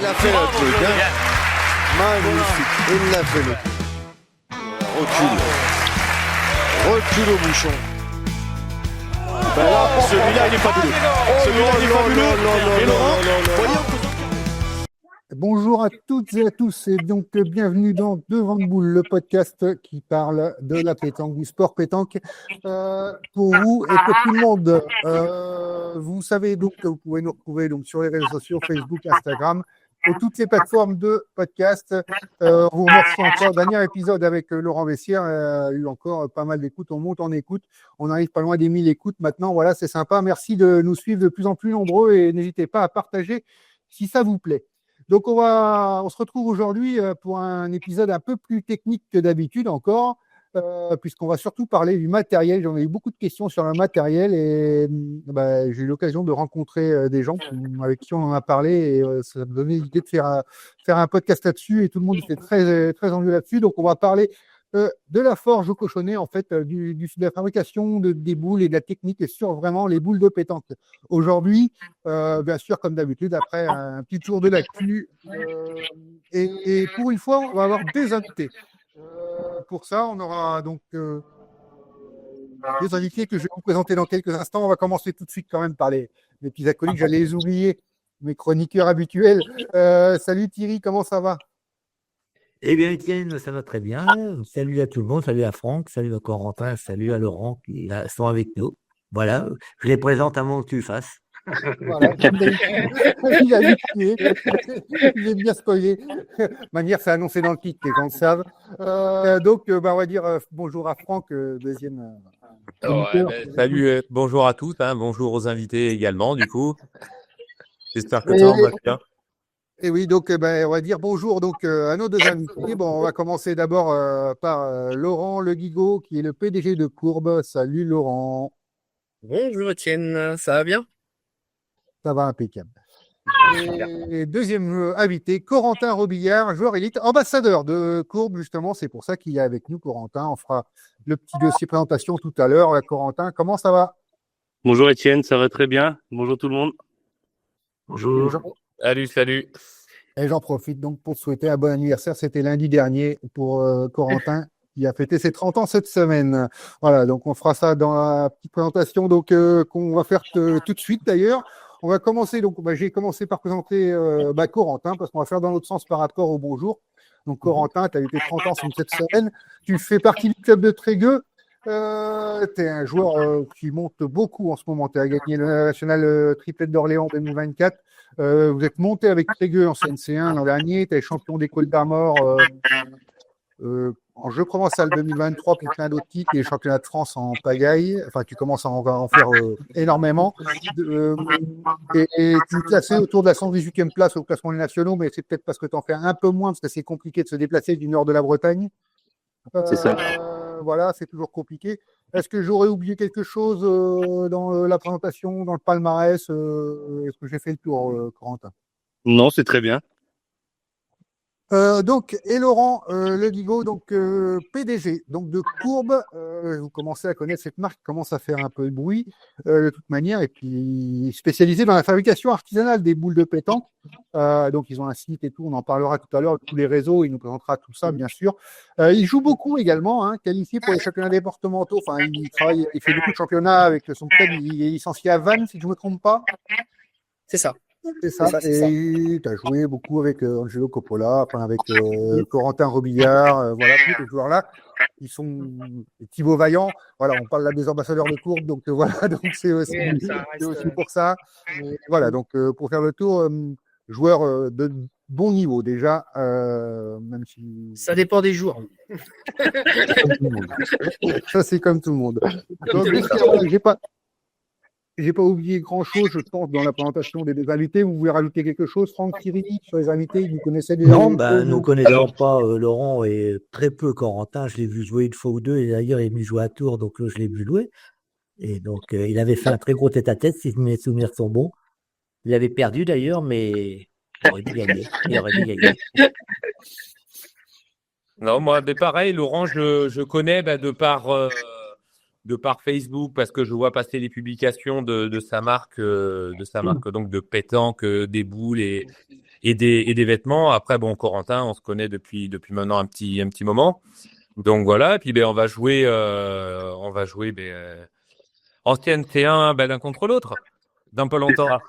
l'a fait le truc, hein. Magnifique, il l'a fait le truc. Recule au bouchon. Ben là, celui-là, il est fabuleux. Celui-là, il est fabuleux. Et Laurent, voyons. Bonjour à toutes et à tous et donc bienvenue dans Devant le boule, le podcast qui parle de la pétanque, du sport pétanque pour vous et pour tout le monde. Vous savez donc que vous pouvez nous retrouver donc sur les réseaux sociaux, Facebook, Instagram et toutes les plateformes de podcast. On vous remercie encore. Dernier épisode avec Laurent Vessière a eu encore pas mal d'écoutes. On monte en écoute. On arrive pas loin des 1000 écoutes maintenant. Voilà, c'est sympa. Merci de nous suivre de plus en plus nombreux et n'hésitez pas à partager si ça vous plaît. Donc, on se retrouve aujourd'hui pour un épisode un peu plus technique que d'habitude encore, puisqu'on va surtout parler du matériel. J'en ai eu beaucoup de questions sur le matériel et j'ai eu l'occasion de rencontrer des gens avec qui on en a parlé et ça m'a donné l'idée de faire un podcast là-dessus et tout le monde était très, très envieux là-dessus. Donc, on va parler de la forge au cochonnet, en fait, de la fabrication des boules et de la technique et sur vraiment les boules de pétanque. Aujourd'hui, bien sûr, comme d'habitude, après un petit tour de l'actu. Et pour une fois, on va avoir des invités. Pour ça, on aura donc des invités que je vais vous présenter dans quelques instants. On va commencer tout de suite quand même par les petits acolytes. J'allais les oublier, mes chroniqueurs habituels. Salut Thierry, comment ça va ? Eh bien, Étienne, ça va très bien. Salut à tout le monde, salut à Franck, salut à Corentin, salut à Laurent qui sont avec nous. Voilà, je les présente avant que tu le fasses. Voilà, il a dit il est bien spoilé. Manière, c'est annoncé dans le titre, les gens le savent. Donc, on va dire bonjour à Franck, deuxième. Salut, bonjour à tous, bonjour aux invités également, du coup. J'espère que ça va bien. Et oui, donc on va dire bonjour donc à nos deux invités. Bon, on va commencer d'abord par Laurent Le Guigaud, qui est le PDG de Courbe. Salut Laurent. Bonjour Étienne, ça va bien ? Ça va impeccable. Et deuxième invité, Corentin Robillard, joueur élite, ambassadeur de Courbe, justement. C'est pour ça qu'il est avec nous, Corentin. On fera le petit dossier présentation tout à l'heure. Corentin, comment ça va ? Bonjour Étienne, ça va très bien. Bonjour tout le monde. Bonjour. Salut. Et j'en profite donc pour souhaiter un bon anniversaire. C'était lundi dernier pour Corentin qui a fêté ses 30 ans cette semaine. Voilà, donc on fera ça dans la petite présentation donc qu'on va faire tout de suite d'ailleurs. On va commencer, donc j'ai commencé par présenter Corentin, parce qu'on va faire dans l'autre sens par rapport au bonjour. Donc Corentin, tu as eu tes 30 ans cette semaine. Tu fais partie du club de Trégueux. Tu es un joueur qui monte beaucoup en ce moment. Tu as gagné le national triplet d'Orléans 2024. Vous êtes monté avec Trégueux en CNC1 l'an dernier. Tu es champion d'école d'Armor en jeu provençal 2023, puis plein d'autres titres, et les championnats de France en pagaille. Enfin, tu commences à en faire énormément. Et tu es classé autour de la 118e place au classement des nationaux, mais c'est peut-être parce que tu en fais un peu moins, parce que c'est compliqué de se déplacer du nord de la Bretagne. C'est ça. Voilà, c'est toujours compliqué. Est-ce que j'aurais oublié quelque chose dans la présentation, dans le palmarès Est-ce que j'ai fait le tour, Corentin ? Non, c'est très bien. Donc, et Laurent Le Guigaud, donc PDG donc de Courbe. Vous commencez à connaître cette marque qui commence à faire un peu de bruit de toute manière, et puis spécialisé dans la fabrication artisanale des boules de pétanque. Donc, ils ont un site et tout, on en parlera tout à l'heure, tous les réseaux, il nous présentera tout ça, bien sûr. Il joue beaucoup également, qualifié pour les championnats départementaux. Enfin, il fait beaucoup de championnats avec son club, il est licencié à Vannes, si je ne me trompe pas. C'est ça. C'est ça. Et tu as joué beaucoup avec Angelo Coppola, avec Corentin Robillard, voilà, tous ces joueurs-là. Ils sont Thibaut Vaillant. Voilà, on parle là des ambassadeurs de Courbe, donc voilà, donc c'est aussi pour ça. Et voilà, donc pour faire le tour, joueur de bon niveau déjà, même si. Ça dépend des jours. Ça, c'est comme tout le monde. Donc, j'ai pas oublié grand-chose, je pense, dans la présentation des deux invités. Vous voulez rajouter quelque chose, Franck, Thierry, sur les invités? Vous connaissez déjà? Non, nous connaissons pas Laurent et très peu Corentin. Je l'ai vu jouer une fois ou deux, et d'ailleurs, il est venu jouer à Tours, donc je l'ai vu jouer. Et donc, il avait fait un très gros tête-à-tête, si mes souvenirs sont bons. Il avait perdu d'ailleurs, mais il aurait dû gagner. Non, moi, pareil, Laurent, je connais de par Facebook, parce que je vois passer les publications de sa marque, donc de pétanque, des boules et des vêtements. Après, bon, Corentin, on se connaît depuis maintenant un petit moment. Donc voilà. Et puis on va jouer ancienne C1 l'un contre l'autre dans pas longtemps.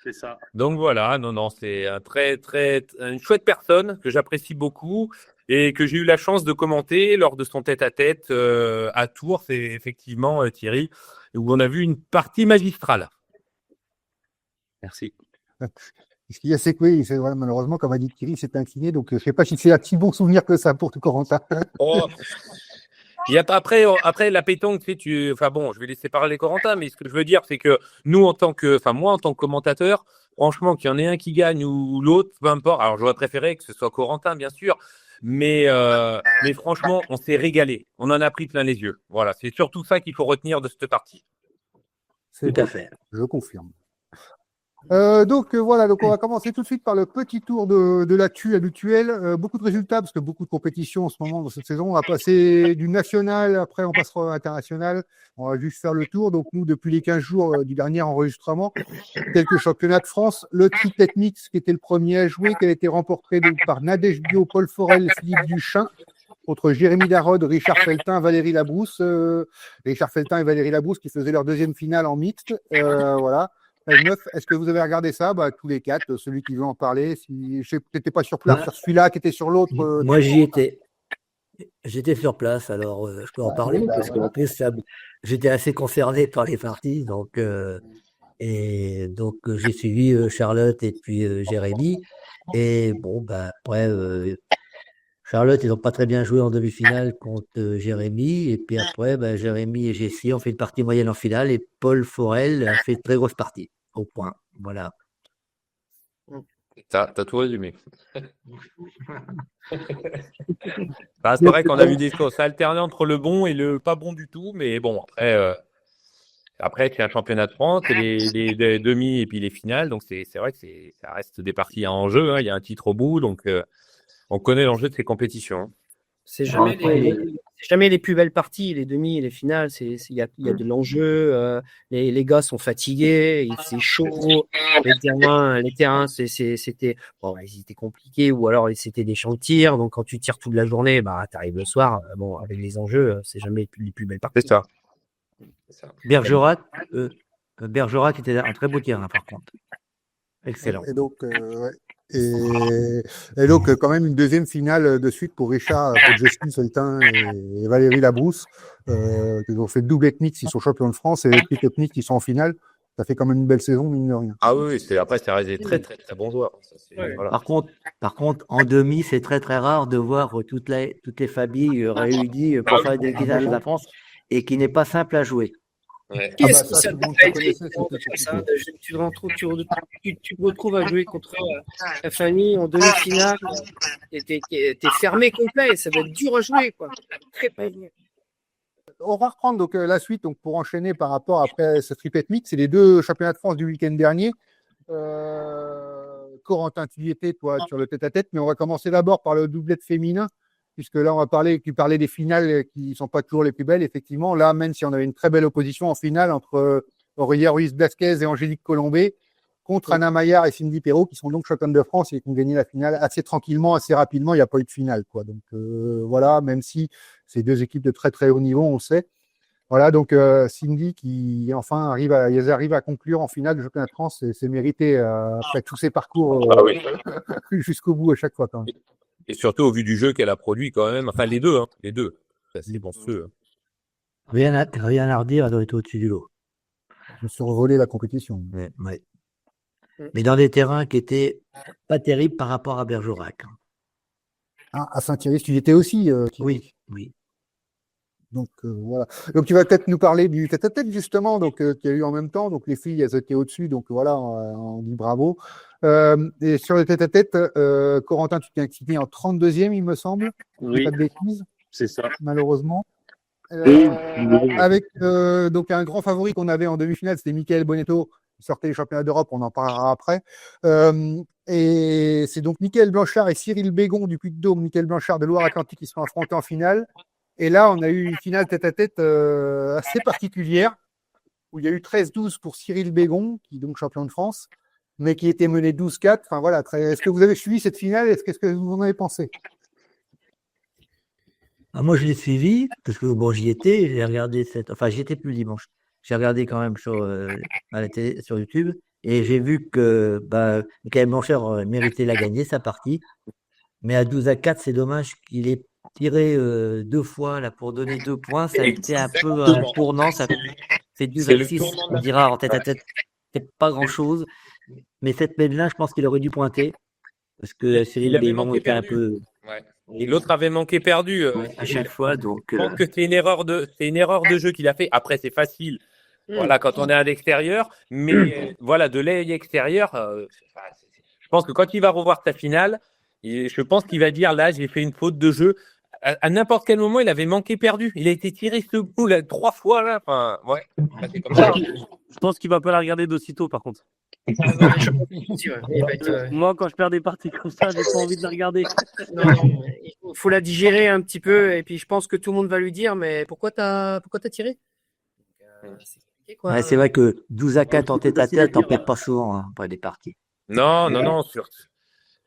C'est ça. Donc voilà, non, c'est une chouette personne que j'apprécie beaucoup et que j'ai eu la chance de commenter lors de son tête-à-tête à Tours. C'est effectivement Thierry, où on a vu une partie magistrale. Merci. Ce qu'il y a, c'est que oui, voilà, malheureusement, comme a dit Thierry, s'est incliné. Donc, je ne sais pas si c'est un si bon souvenir que ça pour Corentin. Oh. Il y a pas après la pétanque, enfin bon, je vais laisser parler Corentin, mais ce que je veux dire, c'est que moi, en tant que commentateur, franchement, qu'il y en ait un qui gagne ou l'autre, peu importe. Alors, j'aurais préféré que ce soit Corentin, bien sûr, mais franchement, on s'est régalé. On en a pris plein les yeux. Voilà, c'est surtout ça qu'il faut retenir de cette partie. Tout à fait. Je confirme. Donc voilà, donc on va commencer tout de suite par le petit tour de l'actu habituel. Beaucoup de résultats parce que beaucoup de compétitions en ce moment dans cette saison. On va passer du national, après on passera à l'international. On va juste faire le tour. Donc nous, depuis les 15 jours du dernier enregistrement, quelques championnats de France. Le triplet mix qui était le premier à jouer, qui a été remporté donc par Nadège Bio, Paul Forel, Philippe Duchin, contre Jérémy Darod, Richard Feltin, Valérie Labrousse. Richard Feltin et Valérie Labrousse qui faisaient leur deuxième finale en mixte. Voilà. Est-ce que vous avez regardé ça? Tous les quatre, celui qui veut en parler. Si je n'étais pas sur place, sur celui-là qui était sur l'autre. Moi, j'y étais. J'étais sur place, alors je peux en parler parce qu'en plus, j'étais assez concerné par les parties. Donc, j'ai suivi Charlotte et puis Jérémy. Et bon, après, Charlotte, ils n'ont pas très bien joué en demi-finale contre Jérémy. Et puis après, Jérémy et Jessie ont fait une partie moyenne en finale. Et Paul Forel a fait une très grosse partie. Au point. Voilà. T'as tout résumé. C'est vrai qu'on a vu des choses alterner entre le bon et le pas bon du tout. Mais bon, après c'est un championnat de France, et les demi et puis les finales. Donc c'est vrai que ça reste des parties en jeu. Hein. Il y a un titre au bout. Donc on connaît l'enjeu de ces compétitions. Hein. C'est jamais les plus belles parties, les demi et les finales. Il y a de l'enjeu. Les gars sont fatigués, c'est chaud. Les terrains, c'était ils étaient compliqués ou alors c'était des champs de tir. Donc quand tu tires toute la journée, t'arrives le soir. Avec les enjeux, c'est jamais les plus belles parties. C'est ça. Bergerac était un très beau tir, par contre. Excellent. Et donc, Et donc, quand même, une deuxième finale de suite pour Richard, pour Jessie Feltin et Valérie Labrousse, qui ont fait double ethnique, ils sont champions de France, et les ethniques qui sont en finale. Ça fait quand même une belle saison, mine de rien. Ah oui, après, c'est des très, très, très bons joueurs. Voilà. Par contre, en demi, c'est très, très rare de voir toutes les familles réunies pour faire des guidages de la France et qui n'est pas simple à jouer. Ouais. Qu'est-ce qui ça tu te retrouves à jouer contre la famille en demi-finale. T'es fermé complet, ça va être dur à jouer, quoi. Très bien. On va reprendre donc la suite donc pour enchaîner par rapport après ce triplet mix. C'est les deux championnats de France du week-end dernier. Corentin, tu y étais toi sur le tête-à-tête, mais on va commencer d'abord par le doublette féminin, puisque là on va parler des finales qui sont pas toujours les plus belles. Effectivement, là même si on avait une très belle opposition en finale entre Aurélia Ruiz-Blasquez et Angélique Colombet contre Anna Maillard et Cindy Perrault, qui sont donc championnes de France et qui ont gagné la finale assez tranquillement, assez rapidement. Il n'y a pas eu de finale, quoi. Donc voilà, même si c'est deux équipes de très très haut niveau, on le sait. Voilà, donc Cindy qui enfin arrive à conclure en finale du championnat de France, c'est mérité après tous ces parcours jusqu'au bout à chaque fois quand même. Et surtout au vu du jeu qu'elle a produit quand même, enfin les deux. C'est assez monstrueux. Rien à redire, elle doit être au-dessus du lot. Je me suis revolé la compétition. Ouais. Mais dans des terrains qui étaient pas terribles par rapport à Bergerac. Ah, à Saint-Thierry, tu y étais aussi Oui. Donc voilà. Donc tu vas peut-être nous parler du tête-à-tête justement, donc qu'il y a eu en même temps. Donc les filles, elles étaient au-dessus, donc voilà, on dit bravo. Et sur le tête-à-tête, Corentin, tu t'es incliné en 32e, il me semble. Oui. Pas de bêtises. C'est ça. Malheureusement. Avec donc un grand favori qu'on avait en demi-finale, c'était Michael Bonetto. Il sortait les championnats d'Europe, on en parlera après. Et c'est donc Michael Blanchard et Cyril Bégon du Puy-de-Dôme, Michael Blanchard de Loire-Atlantique qui se sont affrontés en finale. Et là, on a eu une finale tête-à-tête assez particulière, où il y a eu 13-12 pour Cyril Bégon, qui est donc champion de France, mais qui était mené 12-4. Enfin voilà, est-ce que vous avez suivi cette finale? Qu'est-ce que vous en avez pensé? Ah, moi, je l'ai suivi parce que bon, j'y étais, j'ai regardé enfin, j'y étais plus le dimanche. J'ai regardé quand même à la télé, sur YouTube, et j'ai vu que Michael Blanchard méritait la gagner sa partie, mais à 12-4, c'est dommage qu'il ait tiré 2 fois là pour donner 2 points. Ça a été un peu un tournant. Ça fait C'est le 12-6. tournant de On la dira en tête à Ouais. tête, c'est pas grand-chose. Mais cette mène-là, je pense qu'il aurait dû pointer parce que Cyril, avait des moments, manqué était un perdu. peu Ouais. Et l'autre avait manqué perdu. à chaque fois. Donc, Je pense que c'est une erreur de jeu qu'il a fait. Après, c'est facile. Voilà, quand on est à l'extérieur, mais voilà, de l'œil extérieur, je pense que quand il va revoir sa finale, je pense qu'il va dire là, j'ai fait une faute de jeu. À n'importe quel moment, il avait manqué perdu. Il a été tiré ce coup là 3 fois là. Enfin, ouais, c'est comme ça. Je pense qu'il va pas la regarder d'aussitôt, par contre. Il va être, Moi, quand je perds des parties comme ça, j'ai pas envie de la regarder. non, il faut la digérer un petit peu, et puis je pense que tout le monde va lui dire, mais pourquoi t'as tiré? C'est compliqué, quoi. ouais, c'est vrai que 12-4 en tête à tête, t'en perds pas souvent hein, après des parties. Non,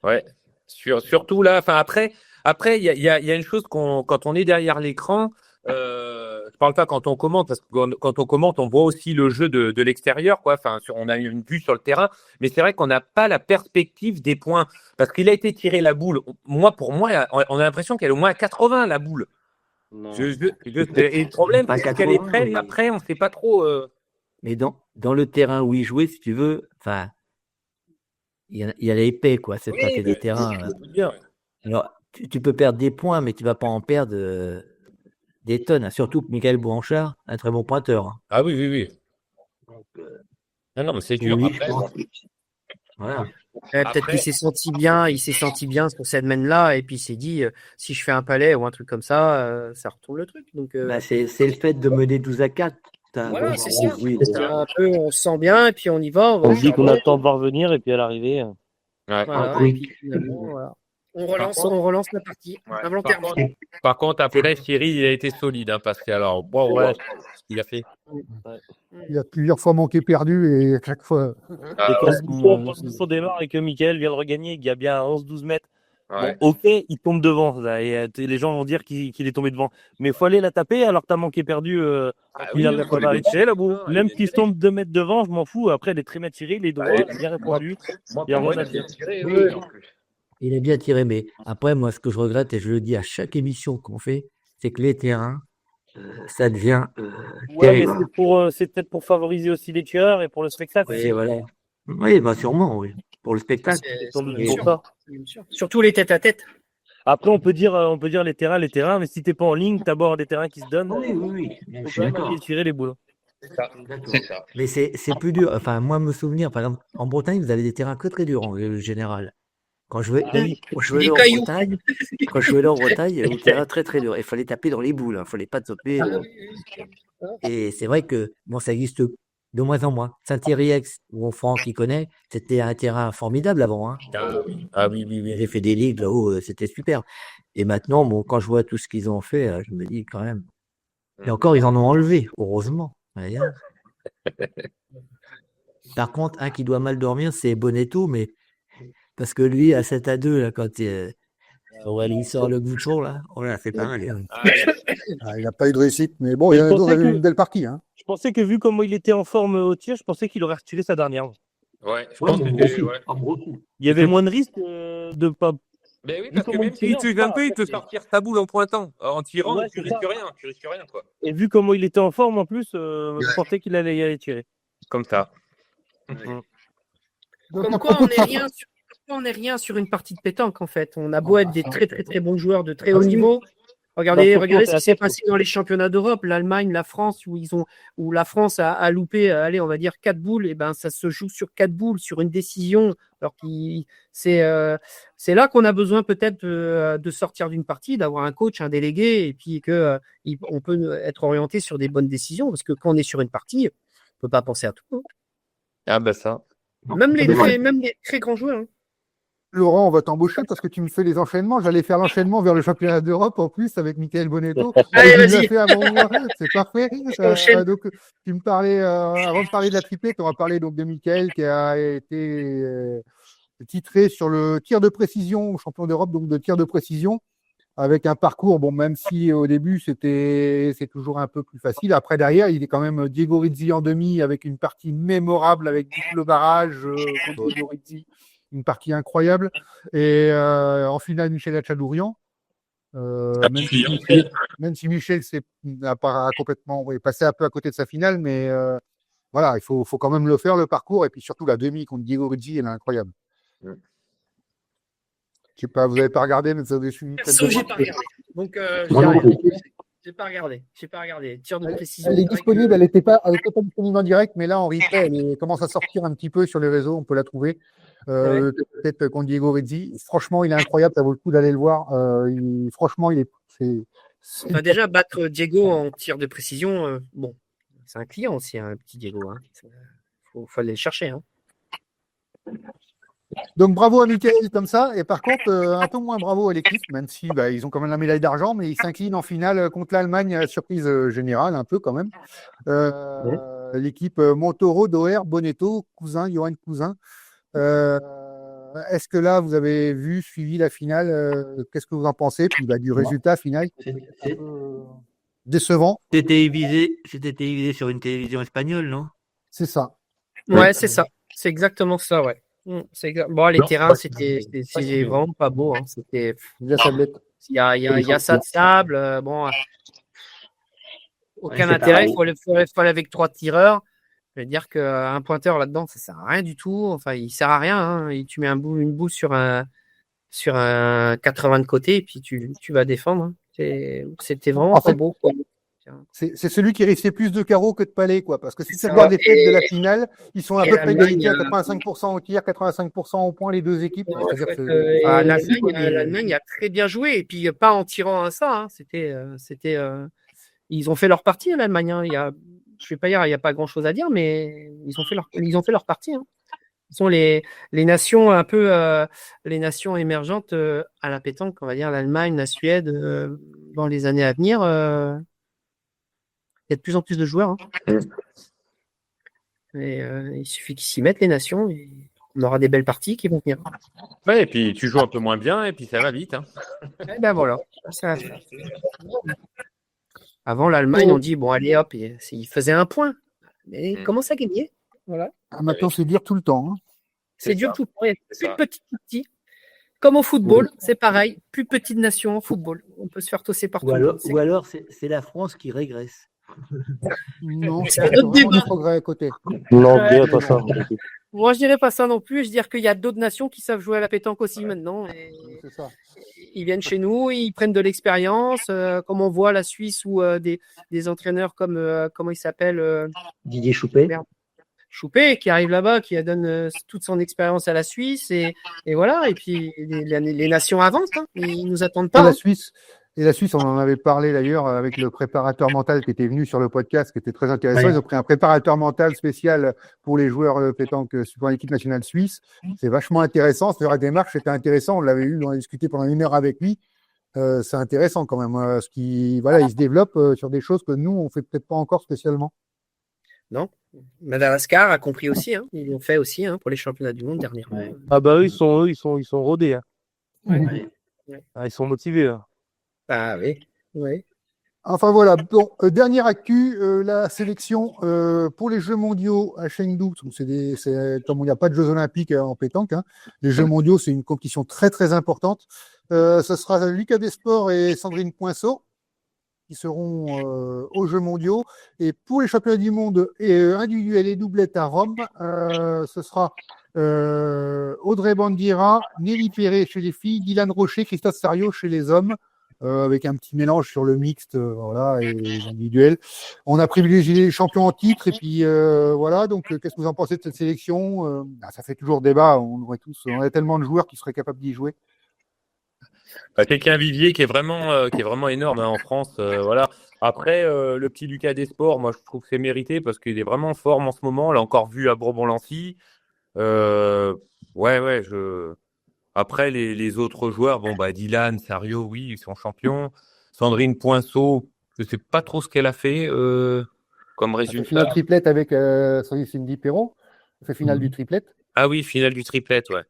ouais, surtout là. Enfin après, il y a une chose quand on est derrière l'écran. Je parle pas quand on commente, parce que quand on commente, on voit aussi le jeu de l'extérieur, quoi. Enfin, on a une vue sur le terrain, mais c'est vrai qu'on n'a pas la perspective des points, parce qu'il a été tiré la boule. Pour moi, on a l'impression qu'elle est au moins à 80 la boule. Non. Et le problème, Pas c'est qu'elle est 80, prête. mais- Après, on sait pas trop. Mais dans le terrain où il jouait, si tu veux, enfin, il y a l'épée, quoi. C'est pas que des terrains. Bien. Alors, tu peux perdre des points, mais tu vas pas en perdre des tonnes, hein. Surtout que Michael Blanchard, un très bon pointeur, hein. Ah oui. Non, mais c'est dur. Oui, Après, je pense. Voilà. Peut-être Après- qu'il s'est senti bien sur cette mène-là, et puis il s'est dit, si je fais un palais ou un truc comme ça retourne le truc. Donc, Bah, c'est le fait de mener 12-4. voilà, c'est ça. Oui, C'est un peu, on se sent bien, et puis on y va. On se dit qu'on attend de voir venir, et puis à l'arrivée. Ouais. Voilà, Oui. et puis finalement, voilà. On relance la partie, Ouais. involontairement. Par contre, après, Cyril, il a été solide, hein, parce que alors, bon, ouais, ce qu'il a fait. Il a plusieurs fois manqué perdu et à chaque fois. Et quand le saut démarre et que Michael vient de regagner, il y a bien 11-12 mètres. Ouais. Bon, ok, il tombe devant, là, et les gens vont dire qu'il est tombé devant. Mais il faut aller la taper alors que t'as manqué perdu. Il a faut pas les tirer la boule. il Même est s'il se tiré. tombe 2 mètres devant, je m'en fous. Après, les très mètres tirés, il est droit, il a bien répondu. Moi, Il y a pour moi, rien à il a bien dire. tiré, Oui. oui, en plus. il est bien tiré, mais après, moi, ce que je regrette, et je le dis à chaque émission qu'on fait, c'est que les terrains, ça devient Ouais, mais terrible. c'est peut-être pour favoriser aussi les tireurs et pour le spectacle. Oui, voilà. Oui, bah sûrement, oui. Pour le spectacle. C'est sans doute Et- pour ça. Bien sûr. Surtout les têtes à tête. Après, on peut dire les terrains, mais si t'es pas en ligne, t'as beau des terrains qui se donnent. Oui. Il Je faut suis quand même d'accord. aller tirer les boules. C'est ça. Mais c'est plus dur. Enfin, moi, me souvenir, par exemple, en Bretagne, vous avez des terrains que très durs en règle générale. Quand je jouais Des là en cailloux. Bretagne, il y avait des terrains très très durs. Il fallait taper dans les boules, il fallait pas taper. Et c'est vrai que bon, ça existe de moins en moins. Saint-Thierry-Ex, où Franck y connaît, c'était un terrain formidable avant, hein. Ah oui. J'ai fait des ligues là-haut, c'était super. Et maintenant, bon, quand je vois tout ce qu'ils ont fait, je me dis quand même. Et encore, ils en ont enlevé, heureusement. Voyez. Par contre, un qui doit mal dormir, c'est Bonetto, mais parce que lui, à 7-2, là, quand il sort le bouchon, là, oh là, c'est pas mal. Hein. Ah, il n'a pas eu de réussite, mais bon, il y en a d'autres qui avaient une belle partie. Hein. Je pensais que vu comment il était en forme au tir, je pensais qu'il aurait retiré sa dernière. Ouais, je pense que c'était. Ouais. Il y avait moins de risques de pas. Ben oui, Vu parce que comment même il s'il tire, te un peu, il peut sortir sa boule en pointant. En tirant, Ouais, tu c'est ça. risques rien, quoi. Et vu comment il était en forme en plus, je pensais qu'il allait y aller tirer. Comme ça. Donc, Comme à quoi, propos on de n'est ça- rien, sur une partie de pétanque, en fait. On a beau être des très, très, très bons joueurs de très haut niveau. Regardez ce qui s'est passé dans les championnats d'Europe, l'Allemagne, la France, où la France a loupé, allez, on va dire 4 boules, et ben, ça se joue sur 4 boules, sur une décision. Alors c'est là qu'on a besoin peut-être de sortir d'une partie, d'avoir un coach, un délégué, et puis on peut être orienté sur des bonnes décisions, parce que quand on est sur une partie, on peut pas penser à tout, hein. Ah, ben ça. Même les très grands joueurs, hein. Laurent, on va t'embaucher parce que tu me fais les enchaînements. J'allais faire l'enchaînement vers le championnat d'Europe en plus avec Michael Bonetto. Allez, Tu l'as vas-y. fait avant moi. C'est parfait. Enchaîne. Donc, tu me parlais, avant de parler de la triplette, on va parler donc de Michael qui a été titré sur le tir de précision, champion d'Europe donc de tir de précision, avec un parcours, bon, même si au début c'est toujours un peu plus facile. Après, derrière, il est quand même Diego Rizzi en demi avec une partie mémorable avec le barrage contre Diego Rizzi. Une partie incroyable. Et en finale, Michel Hachadourian. Même si Michel n'a pas complètement passé un peu à côté de sa finale, mais voilà, il faut quand même le faire, le parcours. Et puis surtout, la demi contre Diego Rizzi, elle est incroyable. Je sais pas, vous n'avez pas regardé, mais vous avez suivi. Perso, j'ai pas regardé. Donc, j'ai pas regardé. Tir de précision. Elle est disponible, elle n'était pas disponible en direct, mais là, en replay, elle commence à sortir un petit peu sur les réseaux, on peut la trouver. Peut-être contre Diego Rizzi. Franchement, il est incroyable, ça vaut le coup d'aller le voir. Franchement, Enfin, déjà, battre Diego en tir de précision, bon, c'est un client aussi, un petit Diego. Hein. Faut aller le chercher. Hein. Donc bravo à Michael comme ça, et par contre un peu moins bravo à l'équipe, même si ils ont quand même la médaille d'argent, mais ils s'inclinent en finale contre l'Allemagne, surprise générale un peu quand même. L'équipe Montoro, Doer, Bonetto, Johan Cousin. Est-ce que là vous avez suivi la finale, qu'est-ce que vous en pensez, puis du résultat final décevant? C'était télévisé sur une télévision espagnole, non? C'est ça. Ouais, c'est ça. C'est exactement ça, ouais. Bon, les terrains, c'était vraiment pas beau. Hein. C'était. La sablette. Il y a ça de sable. Bon, aucun intérêt. Il faut aller avec 3 tireurs. Je veux dire qu'un pointeur là-dedans, ça sert à rien du tout. Enfin, il sert à rien. Hein. Et tu mets une boule sur un 80 de côté et puis tu vas défendre. Hein. C'était vraiment pas beau. Quoi. C'est celui qui risquait plus de carreaux que de palais, quoi. Parce que si tu regardes les têtes de la finale, ils sont à peu près égalité à 85% au tir, 85% au point, les deux équipes. L'Allemagne a très bien joué, et puis pas en tirant à ça. Hein. Ils ont fait leur partie, l'Allemagne. Hein. Je vais pas dire, il n'y a pas grand-chose à dire, mais ils ont fait leur partie. Hein. Ce sont les nations un peu, les nations émergentes à la pétanque, on va dire l'Allemagne, la Suède, dans les années à venir. Il y a de plus en plus de joueurs. Hein. Et, il suffit qu'ils s'y mettent, les nations, et on aura des belles parties qui vont venir. Ouais, et puis tu joues un peu moins bien, et puis ça va vite. Hein. Et ben voilà. Avant, l'Allemagne, on dit, bon, allez hop, ils faisaient 1 point. Mais ils commencent à gagner. Voilà. Maintenant, c'est dur tout le temps. Hein. C'est dur tout le temps. Plus petit. Comme au football, c'est pareil. Plus petite nation en football. On peut se faire tosser partout. Ou alors c'est la France qui régresse. Non, c'est un autre débat. Progrès à côté. Non, pas ça. Moi, je dirais pas ça non plus. Je dirais qu'il y a d'autres nations qui savent jouer à la pétanque aussi maintenant. Et c'est ça. Ils viennent chez nous, ils prennent de l'expérience. Comme on voit la Suisse ou des entraîneurs comme comment il s'appelle Didier Choupet. Choupet qui arrive là-bas, qui donne toute son expérience à la Suisse et voilà. Et puis les nations avancent. Hein. Ils nous attendent pas. Et la Suisse, on en avait parlé d'ailleurs avec le préparateur mental qui était venu sur le podcast, qui était très intéressant. Ouais. Ils ont pris un préparateur mental spécial pour les joueurs pétanque pour l'équipe nationale suisse. C'est vachement intéressant. La démarche était intéressant. On l'avait eu, on a discuté pendant 1 heure avec lui. C'est intéressant quand même. Il se développe sur des choses que nous, on fait peut-être pas encore spécialement. Non. Madagascar a compris aussi. Hein. Ils l'ont fait aussi pour les championnats du monde dernièrement. Ouais. Ah bah eux, ils sont rodés. Hein. Ouais. Ah, ils sont motivés. Hein. Ah oui. Enfin voilà, bon, dernière actu, la sélection pour les Jeux mondiaux à Chengdu. C'est comme il n'y a pas de Jeux olympiques en pétanque, hein, les Jeux mondiaux, c'est une compétition très très importante. Ce sera Lucas Desports et Sandrine Poinceau qui seront aux Jeux mondiaux. Et pour les championnats du monde individuels et doublettes à Rome, ce sera Audrey Bandiera, Nelly Perret chez les filles, Dylan Rocher, Christophe Sario chez les hommes. Avec un petit mélange sur le mixte, voilà, et l'individuel. On a privilégié les champions en titre, et puis voilà. Donc, qu'est-ce que vous en pensez de cette sélection? Ça fait toujours débat. On a tellement de joueurs qui seraient capables d'y jouer. Quelqu'un vivier qui est vraiment énorme hein, en France. Voilà. Après, le petit Lucas Desports, moi, je trouve que c'est mérité parce qu'il est vraiment fort en ce moment. On l'a encore vu à Bourbon-Lancy. Après, les autres joueurs, bon, bah, Dylan, Sario, oui, ils sont champions. Sandrine Poinceau, je sais pas trop ce qu'elle a fait comme Elle fait résultat. finale triplette avec Cindy Perron. Elle fait finale du triplette. Ah oui, finale du triplet, ouais.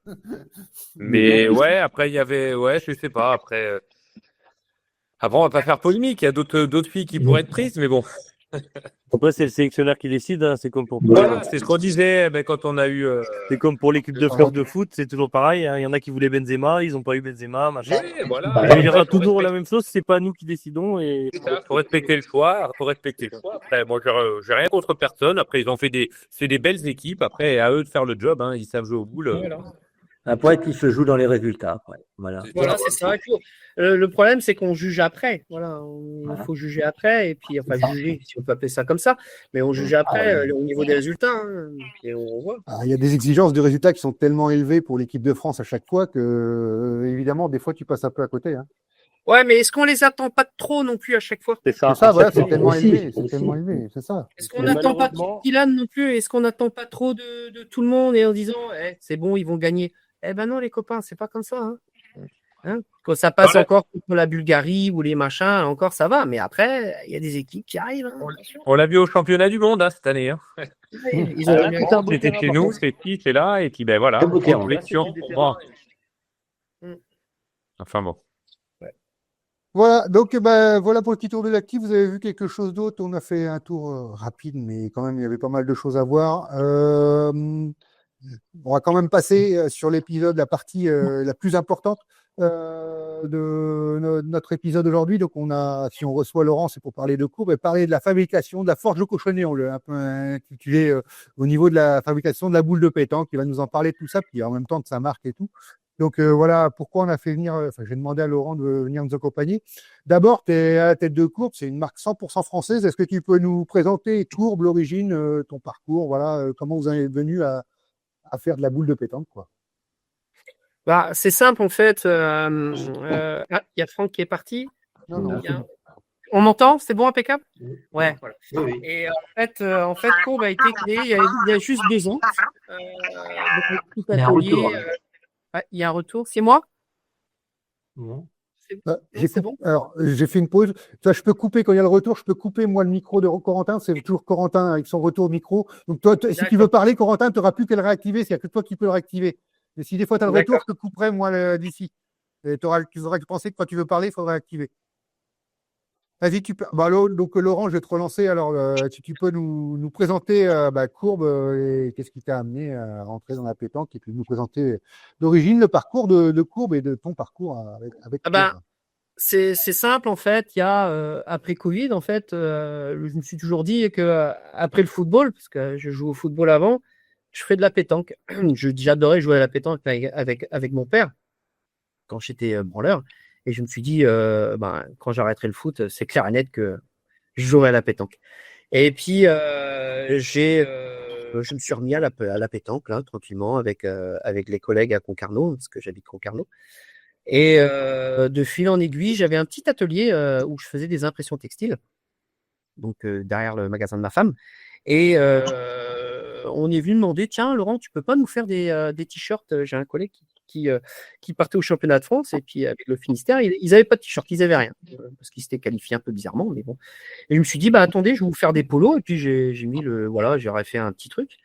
Mais ouais, après, il y avait, ouais, je sais pas. Après, on va pas faire polémique. Il y a d'autres filles qui pourraient être prises, mais bon. Après, c'est le sélectionneur qui décide, hein. C'est comme pour Voilà, c'est ce qu'on disait quand on a eu. c'est comme pour l'équipe de France de foot, c'est toujours pareil, hein. Il y en a qui voulaient Benzema, ils n'ont pas eu Benzema, machin. Oui, voilà. Bah, il y aura toujours la même chose, c'est pas nous qui décidons. Et Faut respecter le choix. Après, moi, j'ai rien contre personne. Après, c'est des belles équipes. Après, à eux de faire le job. Hein. Ils savent jouer au boule. Après, qui se joue dans les résultats. Après. Voilà. Voilà, c'est ça. Le problème, c'est qu'on juge après. Voilà, il faut juger après, et puis enfin juger, si on peut appeler ça comme ça, mais on juge après au niveau des résultats, hein, et on voit. Alors, il y a des exigences de résultats qui sont tellement élevées pour l'équipe de France à chaque fois que, évidemment, des fois, tu passes un peu à côté. Hein. Ouais, mais est-ce qu'on les attend pas trop non plus à chaque fois? c'est ça. C'est ça, voilà, c'est Aussi. tellement élevé. C'est tellement élevé, c'est ça. Est-ce qu'on n'attend pas trop de Dylan non plus? Est-ce qu'on n'attend pas trop de tout le monde et en disant c'est bon, ils vont gagner? Eh ben non, les copains, c'est pas comme ça. Hein, quand ça passe encore contre la Bulgarie ou les machins, encore ça va. Mais après, il y a des équipes qui arrivent. Hein. On l'a vu au championnat du monde cette année. Hein. Ils ont C'était chez nous, c'est ici, c'est là, et puis ben voilà. Bon. Enfin bon. Voilà, donc voilà pour le petit tour de l'actif. Vous avez vu quelque chose d'autre? On a fait un tour rapide, mais quand même, il y avait pas mal de choses à voir. On va quand même passer sur l'épisode, la partie la plus importante de notre épisode aujourd'hui. Donc, si on reçoit Laurent, c'est pour parler de courbe et parler de la fabrication de la forge de cochonnet. On l'a un peu intitulé au niveau de la fabrication de la boule de pétanque. Il va nous en parler de tout ça, puis en même temps de sa marque et tout. Donc voilà pourquoi on a fait venir, j'ai demandé à Laurent de venir nous accompagner. D'abord, tu es à la tête de Courbe, c'est une marque 100% française. Est-ce que tu peux nous présenter Courbe, l'origine, ton parcours, voilà, comment vous en êtes venu à faire de la boule de pétanque, quoi? Bah, c'est simple en fait. Il y a Franck qui est parti. Non. On m'entend? C'est bon, impeccable? Ouais, voilà. Et en fait, Courbe a été créé il y a juste 2 ans. Donc, tout atelier, il y a un retour. C'est moi? C'est bon. Alors, j'ai fait une pause. Toi, je peux couper quand il y a le retour. Je peux couper, moi, le micro de Corentin. C'est toujours Corentin avec son retour micro. Donc, toi, si tu veux parler, Corentin, tu n'auras plus qu'à le réactiver. C'est que toi qui peux le réactiver. Et si des fois tu as le retour, je te couperai, moi, d'ici. Et tu auras penser que quand tu veux parler, il faudra activer. Vas-y, tu peux. Donc, Laurent, je vais te relancer. Alors, si tu peux nous présenter Courbe et qu'est-ce qui t'a amené à rentrer dans la pétanque et puis nous présenter d'origine le parcours de Courbe et de ton parcours avec Courbe. C'est simple en fait. Il y a après Covid en fait, je me suis toujours dit que après le football, parce que je joue au football avant, je ferais de la pétanque. J'adorais jouer à la pétanque avec mon père quand j'étais branleur. Et je me suis dit, quand j'arrêterai le foot, c'est clair et net que je jouerai à la pétanque. Et puis, je me suis remis à la pétanque, là, tranquillement, avec les collègues à Concarneau, parce que j'habite Concarneau. Et de fil en aiguille, j'avais un petit atelier où je faisais des impressions textiles, donc derrière le magasin de ma femme. Et on est venu me demander, tiens, Laurent, tu peux pas nous faire des t-shirts? J'ai un collègue qui partait au championnat de France, et puis avec le Finistère, ils n'avaient pas de t-shirt, ils n'avaient rien, parce qu'ils s'étaient qualifiés un peu bizarrement, mais bon. Et je me suis dit, attendez, je vais vous faire des polos, et puis j'ai mis j'aurais fait un petit truc.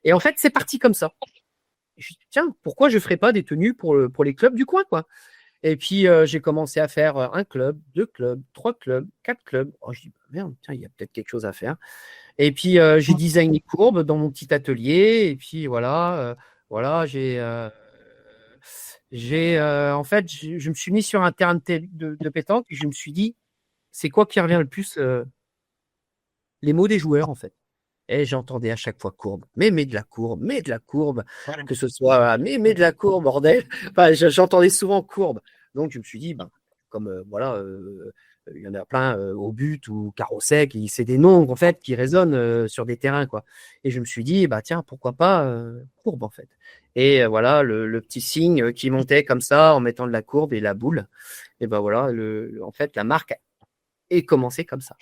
Et en fait, c'est parti comme ça. Et je me suis dit, tiens, pourquoi je ne ferais pas des tenues pour les clubs du coin, quoi. Et puis, j'ai commencé à faire 1 club, 2 clubs, 3 clubs, 4 clubs. Oh, je dis, merde, tiens, il y a peut-être quelque chose à faire. Et puis, j'ai designé Courbe dans mon petit atelier. Et puis, voilà, en fait, je me suis mis sur un terrain de pétanque et je me suis dit, c'est quoi qui revient le plus? Les mots des joueurs, en fait. Et j'entendais à chaque fois Courbe, mais de la courbe, que ce soit mais de la courbe, bordel. Enfin, j'entendais souvent Courbe. Donc je me suis dit, comme il y en a plein au but ou carrossel, c'est des noms en fait qui résonnent sur des terrains, quoi. Et je me suis dit, tiens, pourquoi pas Courbe en fait. Et voilà le petit signe qui montait comme ça en mettant de la courbe et la boule. Et voilà, en fait la marque est commencée comme ça.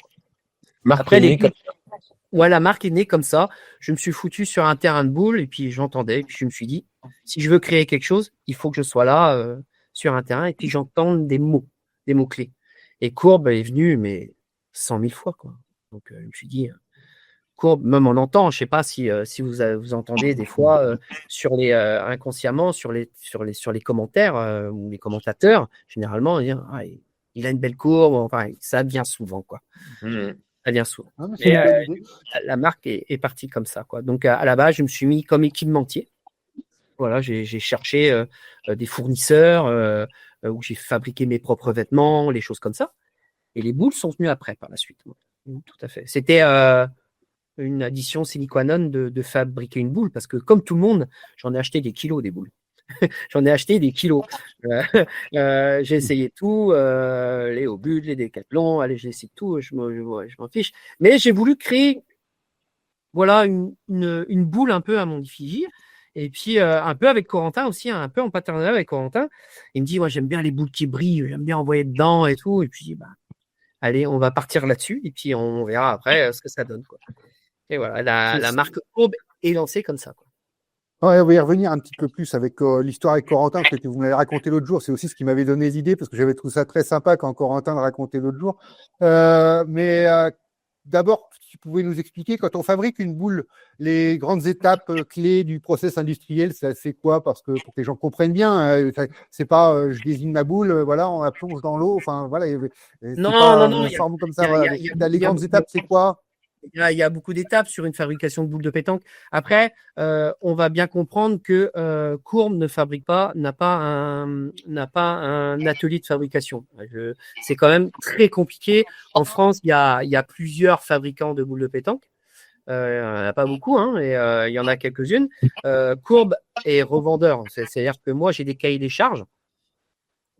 Après la marque est née comme ça. Je me suis foutu sur un terrain de boule et puis j'entendais. Et puis je me suis dit, Si je veux créer quelque chose, il faut que je sois là sur un terrain et puis j'entende des mots-clés. Et Courbe est venu, mais 100 000 fois, quoi. Donc, je me suis dit, Courbe, même on entend, je sais pas si vous entendez des fois sur les inconsciemment sur les commentaires ou les commentateurs, généralement, il a une belle courbe, enfin, ça vient souvent, quoi. Ça vient souvent. Ah, mais c'est une bonne idée. La marque est partie comme ça, quoi. Donc, à la base, je me suis mis comme équipementier. Voilà, j'ai cherché des fournisseurs où j'ai fabriqué mes propres vêtements, les choses comme ça. Et les boules sont venues après, par la suite. Tout à fait. C'était une addition sine qua non de fabriquer une boule, parce que comme tout le monde, j'en ai acheté des kilos des boules. J'en ai acheté des kilos. J'ai essayé tout, les Obud, les Décathlon, allez, j'ai essayé tout, je m'en fiche. Mais j'ai voulu créer voilà, une boule un peu à mon effigie. Et puis, un peu avec Corentin aussi, un peu en partenariat avec Corentin. Il me dit, moi, j'aime bien les boules qui brillent, j'aime bien envoyer dedans et tout. Et puis, allez, on va partir là-dessus. Et puis, on verra après ce que ça donne, quoi. Et voilà, la marque Courbe est lancée comme ça, quoi. Ouais, on va y revenir un petit peu plus avec l'histoire avec Corentin, parce que vous m'avez raconté l'autre jour. C'est aussi ce qui m'avait donné les idées, parce que j'avais trouvé ça très sympa quand Corentin le racontait l'autre jour. Mais d'abord, si tu pouvais nous expliquer, quand on fabrique une boule, les grandes étapes clés du process industriel, c'est quoi? Parce que pour que les gens comprennent bien, c'est pas je désigne ma boule, voilà, on la plonge dans l'eau. Enfin, voilà, c'est Non, pas non, une forme comme ça. Voilà. Les grandes étapes, c'est quoi? Il y a beaucoup d'étapes sur une fabrication de boules de pétanque. Après, on va bien comprendre que Courbe n'a pas un atelier de fabrication. C'est quand même très compliqué. En France, il y a plusieurs fabricants de boules de pétanque. Il n'y en a pas beaucoup, hein, et il y en a quelques-unes. Courbe est revendeur. C'est-à-dire que moi, j'ai des cahiers des charges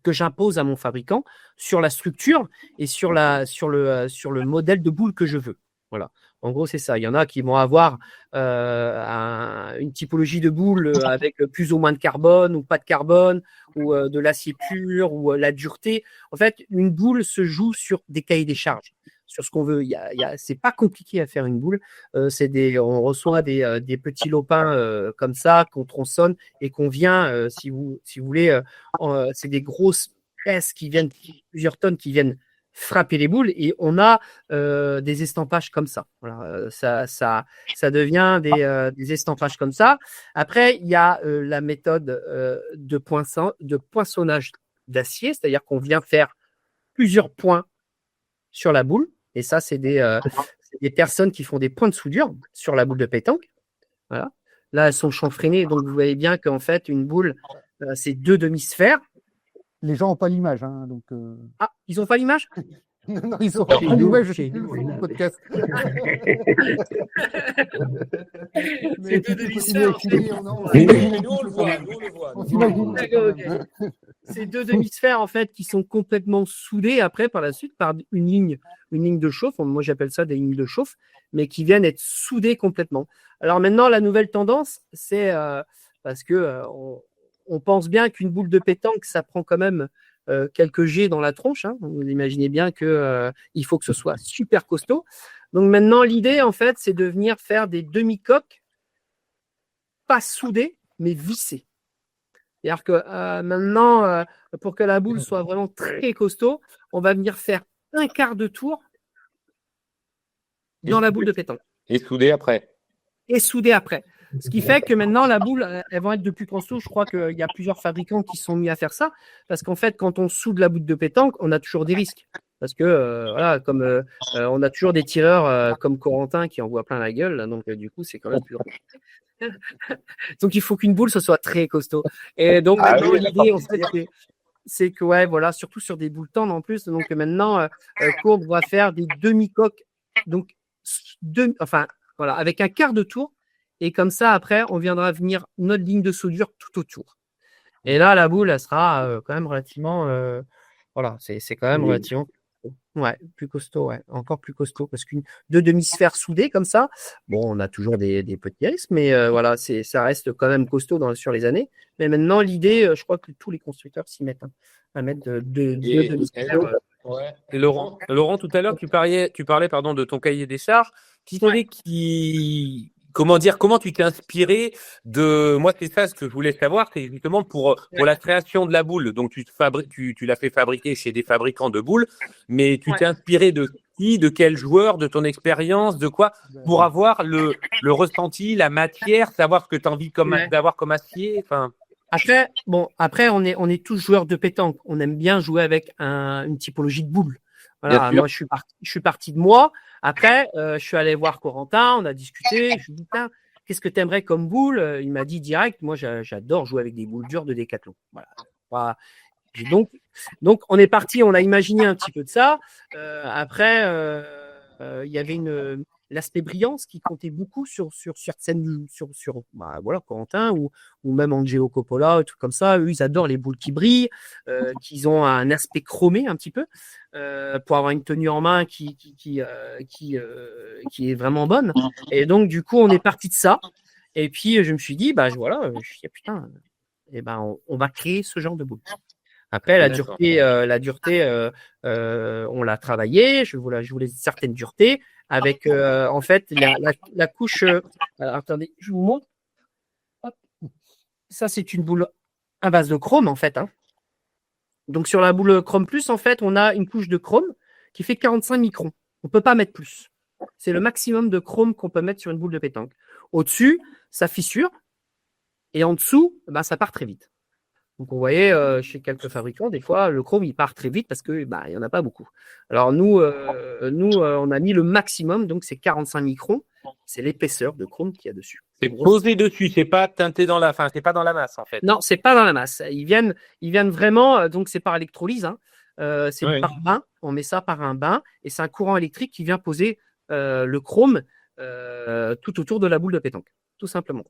que j'impose à mon fabricant sur la structure et sur le modèle de boule que je veux. Voilà. En gros, c'est ça. Il y en a qui vont avoir une typologie de boule avec plus ou moins de carbone ou pas de carbone ou de l'acier pur ou la dureté. En fait, une boule se joue sur des cahiers des charges, sur ce qu'on veut. C'est pas compliqué à faire une boule. On reçoit des petits lopins comme ça qu'on tronçonne et qu'on vient, si vous voulez, c'est des grosses caisses qui viennent, plusieurs tonnes qui viennent frapper les boules et on a des estampages comme ça. Voilà, ça devient des estampages comme ça. Après, il y a la méthode de poinçonnage d'acier, c'est-à-dire qu'on vient faire plusieurs points sur la boule. Et ça, c'est des personnes qui font des points de soudure sur la boule de pétanque. Voilà. Là, elles sont chanfreinées, donc vous voyez bien qu'en fait, une boule, c'est 2 demi-sphères. Les gens n'ont pas l'image, hein, donc. Ah, ils n'ont pas l'image? Non, ils n'ont pas l'image, je sais plus, c'est le podcast. C'est 2 demi-sphères. Mais nous, on le voit. C'est 2 demi-sphères, en fait, qui sont complètement soudées après, par la suite, par une ligne de chauffe. Moi, j'appelle ça des lignes de chauffe, mais qui viennent être soudées complètement. Alors maintenant, la nouvelle tendance, c'est parce que on pense bien qu'une boule de pétanque, ça prend quand même quelques jets dans la tronche. Hein. Vous imaginez bien que il faut que ce soit super costaud. Donc maintenant, l'idée, en fait, c'est de venir faire des demi-coques, pas soudées, mais vissées. C'est-à-dire que maintenant, pour que la boule soit vraiment très costaud, on va venir faire un quart de tour dans la boule de pétanque. Et soudé après. Et soudé après. Ce qui fait que maintenant, la boule, elles vont être de plus costaud. Je crois qu'il y a plusieurs fabricants qui sont mis à faire ça. Parce qu'en fait, quand on soude la boule de pétanque, on a toujours des risques. Parce que, voilà, comme on a toujours des tireurs comme Corentin qui envoient plein la gueule. Là, donc, du coup, c'est quand même plus drôle. Donc, il faut qu'une boule, ce soit très costaud. Et donc, maintenant, l'idée, en fait, c'est que, ouais, voilà, surtout sur des boules tendres en plus. Donc, maintenant, Courbe va faire des demi-coques. Donc, voilà, avec un quart de tour. Et comme ça, après, on viendra venir notre ligne de soudure tout autour. Et là, la boule, elle sera quand même relativement. Voilà, c'est quand même relativement. Ouais, plus costaud, ouais, encore plus costaud. Parce qu'une 2 demi-sphères soudées comme ça, bon, on a toujours des petits risques, mais voilà, ça reste quand même costaud sur les années. Mais maintenant, l'idée, je crois que tous les constructeurs s'y mettent, à mettre deux demi-sphères. Et Laurent, tout à l'heure, tu parlais de ton cahier des charges. Qui comment tu t'es inspiré de, moi, c'est ça ce que je voulais savoir, c'est justement pour la création de la boule. Donc, tu l'as fait fabriquer chez des fabricants de boules, mais tu t'es inspiré de qui, de quel joueur, de ton expérience, de quoi, pour avoir le ressenti, la matière, savoir ce que tu as envie d'avoir comme acier, enfin. Après, on est tous joueurs de pétanque. On aime bien jouer avec une typologie de boule. Voilà, moi, je suis parti de moi. Après, je suis allé voir Corentin, on a discuté. Je lui ai dit, qu'est-ce que tu aimerais comme boule? Il m'a dit direct, moi, j'adore jouer avec des boules dures de Décathlon. Voilà. Donc, on est parti, on a imaginé un petit peu de ça. Après, il y avait l'aspect brillance qui comptait beaucoup sur certaines, Corentin ou même Angelo Coppola, tout comme ça. Eux, ils adorent les boules qui brillent, qui ont un aspect chromé un petit peu, pour avoir une tenue en main qui est vraiment bonne. Et donc, du coup, on est parti de ça. Et puis, je me suis dit, putain, on va créer ce genre de boule. Après, la dureté, on l'a travaillé. Je voulais certaines duretés avec, en fait, la couche. Alors, attendez, je vous montre. Hop. Ça, c'est une boule à base de chrome, en fait. Donc, sur la boule Chrome Plus, en fait, on a une couche de chrome qui fait 45 microns. On peut pas mettre plus. C'est le maximum de chrome qu'on peut mettre sur une boule de pétanque. Au-dessus, ça fissure. Et en dessous, ça part très vite. Donc, on voyait chez quelques fabricants, des fois, le chrome, il part très vite parce que il y en a pas beaucoup. Alors, nous, on a mis le maximum, donc c'est 45 microns. C'est l'épaisseur de chrome qu'il y a dessus. C'est posé dessus, c'est pas teinté c'est pas dans la masse, en fait. Non, c'est pas dans la masse. Ils viennent vraiment, donc c'est par électrolyse, c'est par bain. On met ça par un bain et c'est un courant électrique qui vient poser le chrome tout autour de la boule de pétanque. Tout simplement.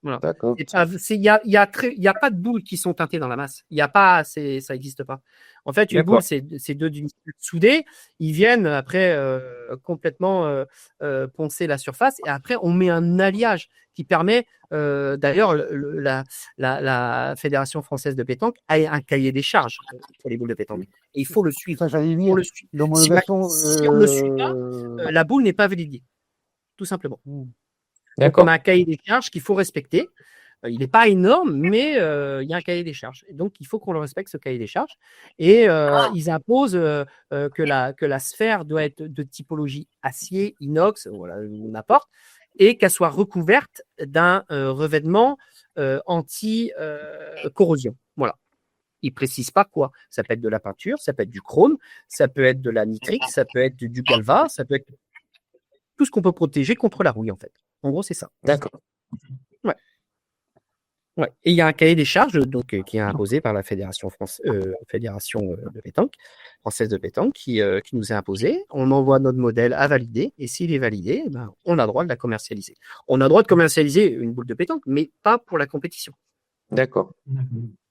Voilà. D'accord. Il y a pas de boules qui sont teintées dans la masse. Il y a pas, ça n'existe pas. En fait, une boule, c'est deux d'une soudées. Ils viennent après complètement poncer la surface et après on met un alliage qui permet. D'ailleurs, la Fédération française de pétanque a un cahier des charges pour les boules de pétanque. Et il faut le suivre. Ça, j'allais dire. L'homologation. Si on ne le suit pas, la boule n'est pas validée. Tout simplement. Donc, on a un cahier des charges qu'il faut respecter. Il n'est pas énorme, mais il y a un cahier des charges. Et donc, il faut qu'on le respecte, ce cahier des charges. Et ils imposent que la sphère doit être de typologie acier, inox, n'importe, et qu'elle soit recouverte d'un revêtement anti-corrosion. Voilà. Ils ne précisent pas quoi. Ça peut être de la peinture, ça peut être du chrome, ça peut être de la nitrique, ça peut être du galva, ça peut être tout ce qu'on peut protéger contre la rouille, en fait. En gros, c'est ça. D'accord. Ouais. Et il y a un cahier des charges qui est imposé par la Fédération de pétanque, française de pétanque, qui nous est imposé. On envoie notre modèle à valider, et s'il est validé, on a le droit de la commercialiser. On a le droit de commercialiser une boule de pétanque, mais pas pour la compétition. D'accord.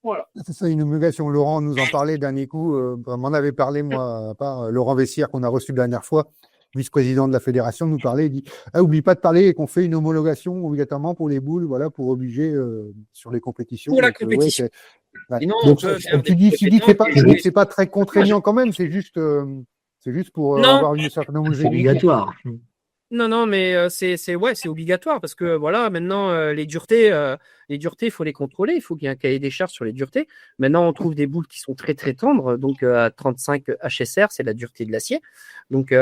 Voilà. C'est ça, une homologation. Laurent nous en parlait dernier coup. M'en avait parlé, moi, à part Laurent Vessière, qu'on a reçu la dernière fois, vice-président de la fédération, nous parlait. Il dit oublie pas de parler qu'on fait une homologation obligatoirement pour les boules, pour obliger sur les compétitions. Pour la compétition. Donc, tu dis que c'est pas très contraignant quand même, c'est juste pour avoir une certaine homogénéité. C'est obligatoire. Non, mais c'est obligatoire parce que maintenant les duretés, il faut les contrôler, il faut qu'il y ait un cahier des charges sur les duretés. Maintenant, on trouve des boules qui sont très très tendres, donc à 35 HSR, c'est la dureté de l'acier. Donc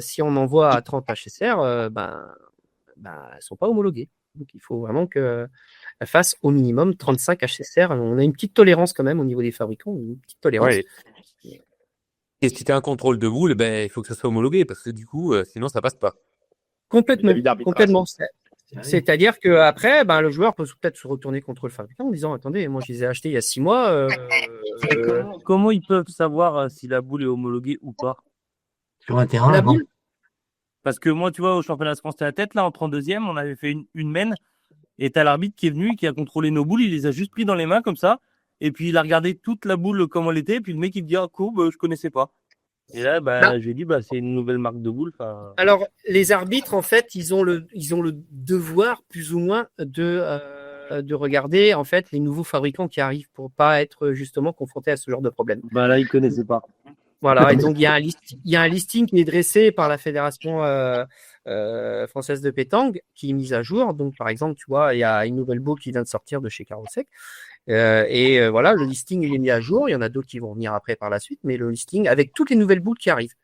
si on envoie à 30 HSR, elles sont pas homologuées. Donc il faut vraiment qu'elles fassent au minimum 35 HSR. On a une petite tolérance quand même au niveau des fabricants, une petite tolérance. Ouais. Et si tu as un contrôle de boule, il faut que ça soit homologué parce que du coup, sinon ça passe pas. Complètement. C'est-à-dire qu'après, le joueur peut peut-être se retourner contre le fabricant en disant attendez, moi je les ai achetés il y a 6 mois. Comment ils peuvent savoir si la boule est homologuée ou pas? Sur un terrain, La boule. Parce que moi, tu vois, au championnat de France de la tête, là, en 32e, on avait fait une mène, et t'as l'arbitre qui est venu, qui a contrôlé nos boules, il les a juste pris dans les mains comme ça, et puis il a regardé toute la boule comme elle était, et puis le mec il dit je connaissais pas. Et là, je lui ai dit, c'est une nouvelle marque de boule. Alors, les arbitres, en fait, ils ont le devoir, plus ou moins, de regarder, en fait, les nouveaux fabricants qui arrivent pour pas être, justement, confrontés à ce genre de problème. Là, ils connaissaient pas. Voilà. Et donc, il y a un listing qui est dressé par la Fédération française de pétanque qui est mise à jour. Donc, par exemple, tu vois, il y a une nouvelle boule qui vient de sortir de chez Carosec. Voilà, le listing il est mis à jour. Il y en a d'autres qui vont venir après par la suite, mais le listing avec toutes les nouvelles boules qui arrivent.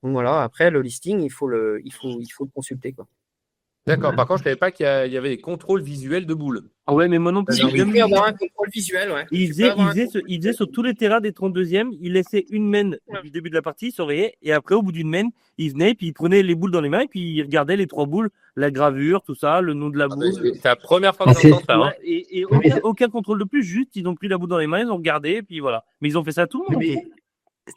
Donc voilà, après le listing, il faut le consulter, quoi. D'accord. Par contre, je savais pas qu'il y avait des contrôles visuels de boules. Ah ouais, mais moi non plus. Il peut y avoir un contrôle visuel, ouais. Il faisait sur tous les terrains des 32e, il laissait une main du début de la partie, il surveillait, et après, au bout d'une main, il venait, puis il prenait les boules dans les mains, et puis il regardait les 3 boules, la gravure, tout ça, le nom de la boule. C'est la première fois que j'entends ça. Hein. Ouais, et aucun contrôle de plus, juste ils ont pris la boule dans les mains, ils ont regardé, et puis voilà. Mais ils ont fait ça à tout le monde. Mais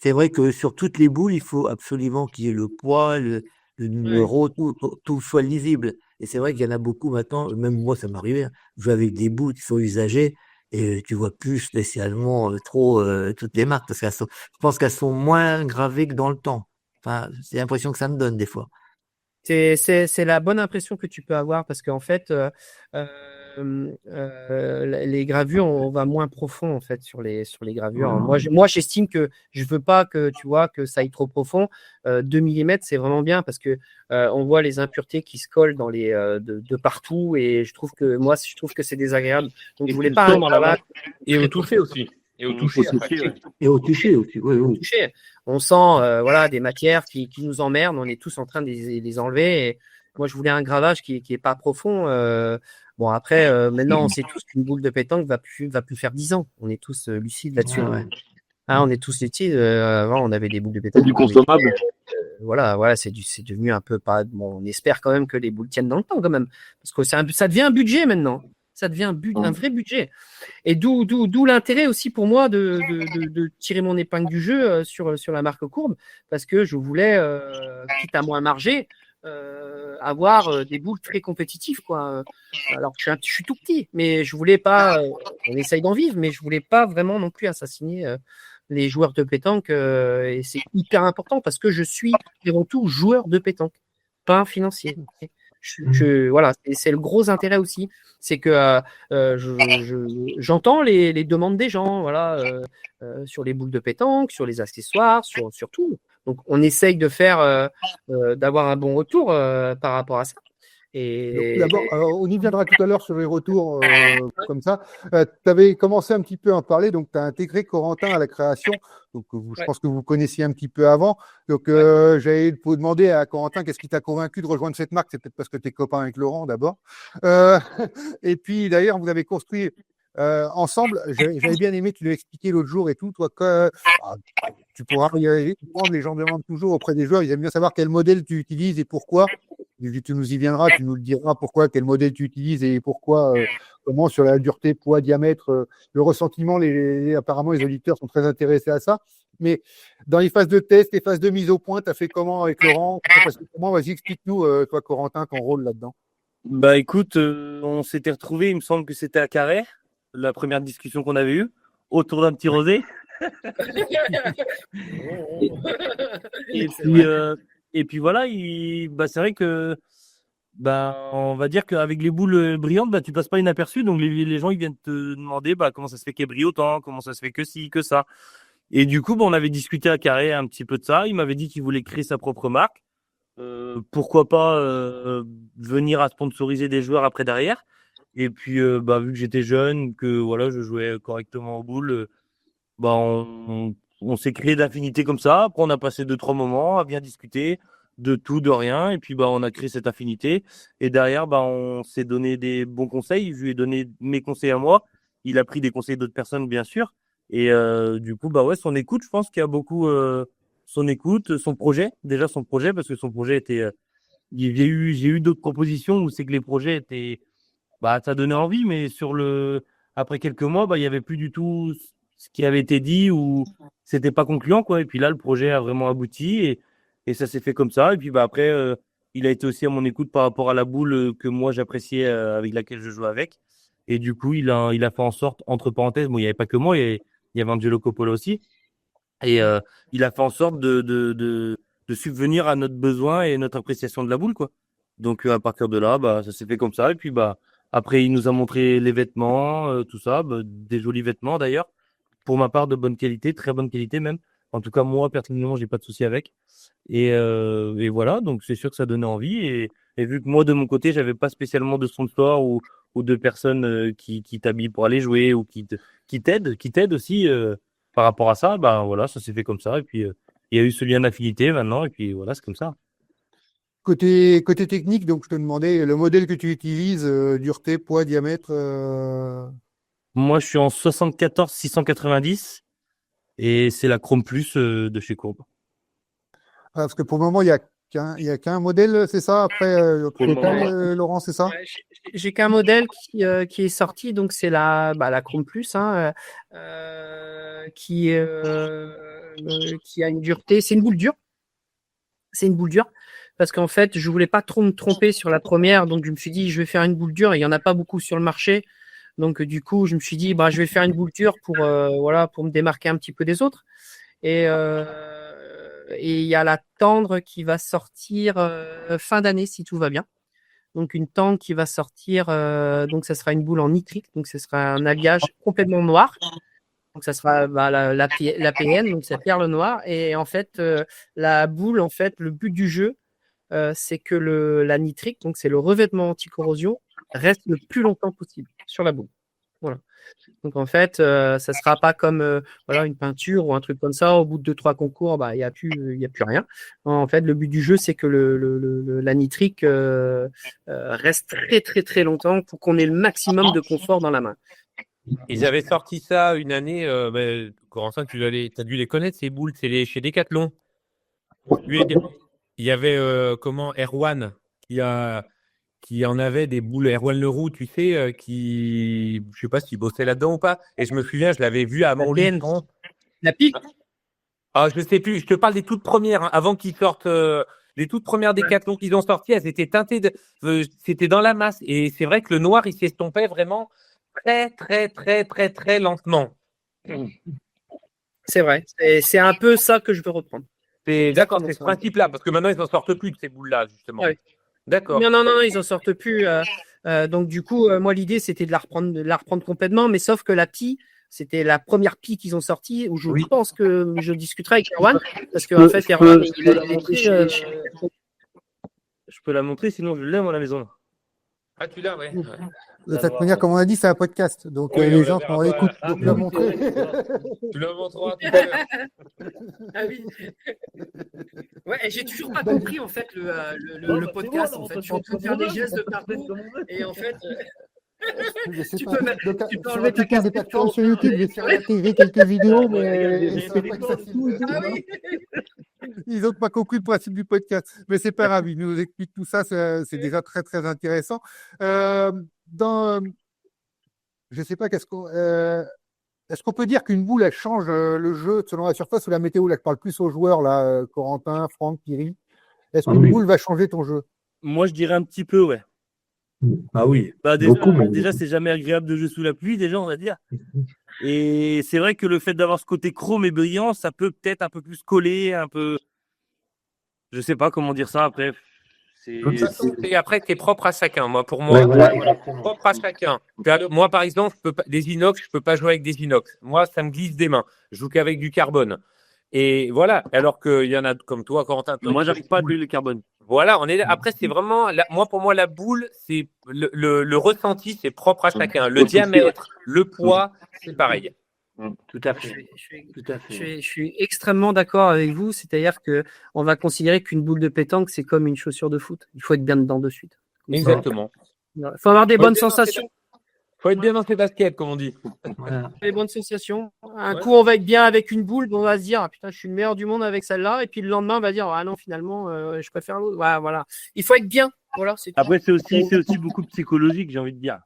c'est vrai que sur toutes les boules, il faut absolument qu'il y ait le poids, le numéro, tout soit lisible. Et c'est vrai qu'il y en a beaucoup maintenant, même moi ça m'arrivait, jouer avec des boules qui sont usagées et tu vois plus spécialement trop toutes les marques parce je pense qu'elles sont moins gravées que dans le temps. Enfin, c'est l'impression que ça me donne des fois. C'est la bonne impression que tu peux avoir parce qu'en fait, les gravures, on va moins profond en fait sur les gravures. Moi, j'estime que je veux pas que tu vois que ça aille trop profond. 2 mm, c'est vraiment bien parce que on voit les impuretés qui se collent dans les de partout et je trouve que c'est désagréable. Donc je voulais pas un cravate. Et au toucher aussi. Et au toucher. Et au toucher aussi. Oui, oui. On sent voilà des matières qui nous emmerdent. On est tous en train de les enlever. Et moi, je voulais un gravage qui est pas profond. Bon après, maintenant, on sait tous qu'une boule de pétanque va plus faire 10 ans. On est tous lucides là-dessus. Ouais. On est tous lucides. Avant, on avait des boules de pétanque. Du consommable. Voilà, c'est devenu un peu pas. Bon, on espère quand même que les boules tiennent dans le temps quand même, parce que ça devient un budget maintenant. Ça devient un vrai budget. Et d'où l'intérêt aussi pour moi de tirer mon épingle du jeu sur la marque Courbe, parce que je voulais, quitte à moins marger, avoir des boules très compétitives, quoi. Alors je suis tout petit, mais je voulais pas. On essaye d'en vivre, mais je voulais pas vraiment non plus assassiner les joueurs de pétanque. Et c'est hyper important parce que je suis avant tout joueur de pétanque, pas un financier. Voilà, c'est le gros intérêt aussi, c'est que j'entends les demandes des gens, voilà, sur les boules de pétanque, sur les accessoires, sur tout. Donc on essaye de faire, d'avoir un bon retour par rapport à ça. Et d'abord, on y viendra tout à l'heure sur les retours comme ça. Tu avais commencé un petit peu à en parler, donc tu as intégré Corentin à la création. Donc je pense que vous connaissiez un petit peu avant. Donc j'allais vous demander à Corentin qu'est-ce qui t'a convaincu de rejoindre cette marque. C'est peut-être parce que tu es copain avec Laurent d'abord. Et puis d'ailleurs, vous avez construit ensemble. J'avais bien aimé, tu l'as expliqué l'autre jour et tout. Toi, tu pourras y arriver. Les gens demandent toujours auprès des joueurs, ils aiment bien savoir quel modèle tu utilises et pourquoi. Tu nous y viendras, tu nous le diras pourquoi, quel modèle tu utilises et pourquoi, comment sur la dureté, poids, diamètre, le ressentiment. Apparemment, les auditeurs sont très intéressés à ça. Mais dans les phases de test, les phases de mise au point, tu as fait comment avec Laurent? Vas-y, explique-nous, toi, Corentin, ton rôle là-dedans. Bah écoute, on s'était retrouvés, il me semble que c'était à Carhaix, la première discussion qu'on avait eue, autour d'un petit rosé. Et puis voilà, c'est vrai que on va dire qu'avec les boules brillantes, tu passes pas inaperçu. Donc les gens ils viennent te demander comment ça se fait qu'elle brille autant, comment ça se fait que ci, que ça. Et du coup, on avait discuté à Carhaix un petit peu de ça. Il m'avait dit qu'il voulait créer sa propre marque. Pourquoi pas venir à sponsoriser des joueurs après derrière. Et puis vu que j'étais jeune, que voilà, je jouais correctement aux boules, on s'est créé d'affinités comme ça. Après, on a passé 2-3 moments à bien discuter de tout, de rien. Et puis, on a créé cette affinité. Et derrière, on s'est donné des bons conseils. Je lui ai donné mes conseils à moi. Il a pris des conseils d'autres personnes, bien sûr. Et du coup, son écoute, je pense qu'il y a beaucoup son écoute, son projet. Déjà, son projet, parce que son projet était... j'ai eu d'autres propositions où c'est que les projets étaient... ça donnait envie, mais après quelques mois, il y avait plus du tout ce qui avait été dit ou c'était pas concluant, quoi. Et puis là, le projet a vraiment abouti et ça s'est fait comme ça. Et puis après, il a été aussi à mon écoute par rapport à la boule que moi j'appréciais, avec laquelle je jouais avec. Et du coup, il a fait en sorte, entre parenthèses, il n'y avait pas que moi, il y avait Angelo Coppola aussi. Et il a fait en sorte de subvenir à notre besoin et notre appréciation de la boule, quoi. Donc à partir de là, ça s'est fait comme ça. Et puis après, il nous a montré les vêtements, tout ça, des jolis vêtements d'ailleurs. Pour ma part, de bonne qualité, très bonne qualité même. En tout cas, moi, personnellement, j'ai pas de souci avec. Et voilà, donc c'est sûr que ça donnait envie. Et vu que moi, de mon côté, j'avais pas spécialement de sponsor ou de personnes qui t'habillent pour aller jouer ou qui t'aident aussi par rapport à ça, ben voilà, ça s'est fait comme ça. Et puis, il y a eu ce lien d'affinité maintenant. Et puis voilà, c'est comme ça. Côté technique, donc je te demandais le modèle que tu utilises, dureté, poids, diamètre. Moi, je suis en 74 690 et c'est la Chrome Plus de chez Courbe. Parce que pour le moment, il y a qu'un modèle, c'est ça? Après, Pour le total, moment, Laurent, c'est ça? Ouais, j'ai qu'un modèle qui est sorti, donc c'est la Chrome Plus, hein, qui a une dureté. C'est une boule dure. C'est une boule dure parce qu'en fait, je voulais pas trop me tromper sur la première, donc je me suis dit, je vais faire une boule dure. Et il y en a pas beaucoup sur le marché, donc du coup, je me suis dit, je vais faire une boule dure pour me démarquer un petit peu des autres. Et il y a la tendre qui va sortir fin d'année si tout va bien. Donc une tendre qui va sortir, donc ça sera une boule en nitrique, donc ce sera un alliage complètement noir. Donc ça sera la PN, donc c'est perle noire. Et en fait, la boule, en fait, le but du jeu, c'est que la nitrique, donc c'est le revêtement anti-corrosion, reste le plus longtemps possible sur la boule. Voilà. Donc en fait, ça sera pas comme une peinture ou un truc comme ça. Au bout de 2-3 concours, il y a plus rien. En fait, le but du jeu, c'est que la nitrique reste très très très longtemps pour qu'on ait le maximum de confort dans la main. Ils avaient sorti ça une année. Corentin, tu as dû les connaître ces boules, c'est chez Decathlon. Il y avait Erwan qui en avait des boules, Erwan Leroux, tu sais, je sais pas s'il bossait là-dedans ou pas. Et je me souviens, je l'avais vu à Montluçon. La pique. Ah, je sais plus. Je te parle des toutes premières, hein, avant qu'ils sortent. Les toutes premières Decathlon qu'ils ont sorties, elles étaient teintées c'était dans la masse. Et c'est vrai que le noir, il s'estompait vraiment très, très, très, très, très lentement. C'est vrai. C'est un peu ça que je veux reprendre. D'accord, c'est ce principe-là, parce que maintenant, ils n'en sortent plus de ces boules-là, justement. Oui. D'accord. Non, ils en sortent plus. Donc du coup, moi, l'idée, c'était de la reprendre complètement, mais sauf que la pie, c'était la première pie qu'ils ont sortie, où je pense que je discuterai avec Erwan, parce qu'en fait, Erwan, je peux la montrer, sinon je l'ai à la maison. Ah, tu l'as, ouais. De cette manière, comme on a dit, c'est un podcast. Donc, les gens sont à l'écoute. Donc, la montrer. Tu la montreras tout à l'heure. Ah oui. Ouais, j'ai toujours pas compris, en fait, le podcast. En fait, je suis en train de faire des gestes de partout. Et en fait, tu peux enlever ta des plateformes sur YouTube. J'ai intégrer quelques vidéos, mais c'est pas que ça. Ils n'ont pas compris le principe du podcast. Mais c'est pas grave. Ils nous expliquent tout ça. C'est déjà très, très intéressant. Je sais pas, est-ce qu'on peut dire qu'une boule, elle change le jeu selon la surface ou la météo? Là, je parle plus aux joueurs, là, Corentin, Franck, Thierry. Est-ce qu'une boule va changer ton jeu? Moi, je dirais un petit peu, ouais. Ah oui. Déjà, c'est jamais agréable de jouer sous la pluie, déjà, on va dire. Et c'est vrai que le fait d'avoir ce côté chrome et brillant, ça peut peut-être un peu plus coller, un peu. Je sais pas comment dire ça après. Et après, c'est propre à chacun. Pour moi, propre à chacun. Moi, par exemple, des inox, je peux pas jouer avec des inox. Moi, ça me glisse des mains. Je joue qu'avec du carbone. Et voilà. Alors qu'il y en a comme toi, Corentin. Moi, j'arrive pas à jouer le carbone. Voilà. Après, c'est vraiment. Pour moi, la boule, c'est le ressenti, c'est propre à chacun. Le diamètre, le poids, c'est pareil. Tout à fait. Je suis extrêmement d'accord avec vous. C'est-à-dire qu'on va considérer qu'une boule de pétanque, c'est comme une chaussure de foot. Il faut être bien dedans de suite. Exactement. Il faut avoir des bonnes sensations. Faut être bien dans ses baskets, comme on dit. Les bonnes sensations. Un coup, on va être bien avec une boule, on va se dire, ah, putain, je suis le meilleur du monde avec celle-là. Et puis le lendemain, on va dire, ah non, finalement, je préfère l'autre. Voilà. Il faut être bien. Voilà, c'est tout. Après, c'est aussi beaucoup psychologique, j'ai envie de dire.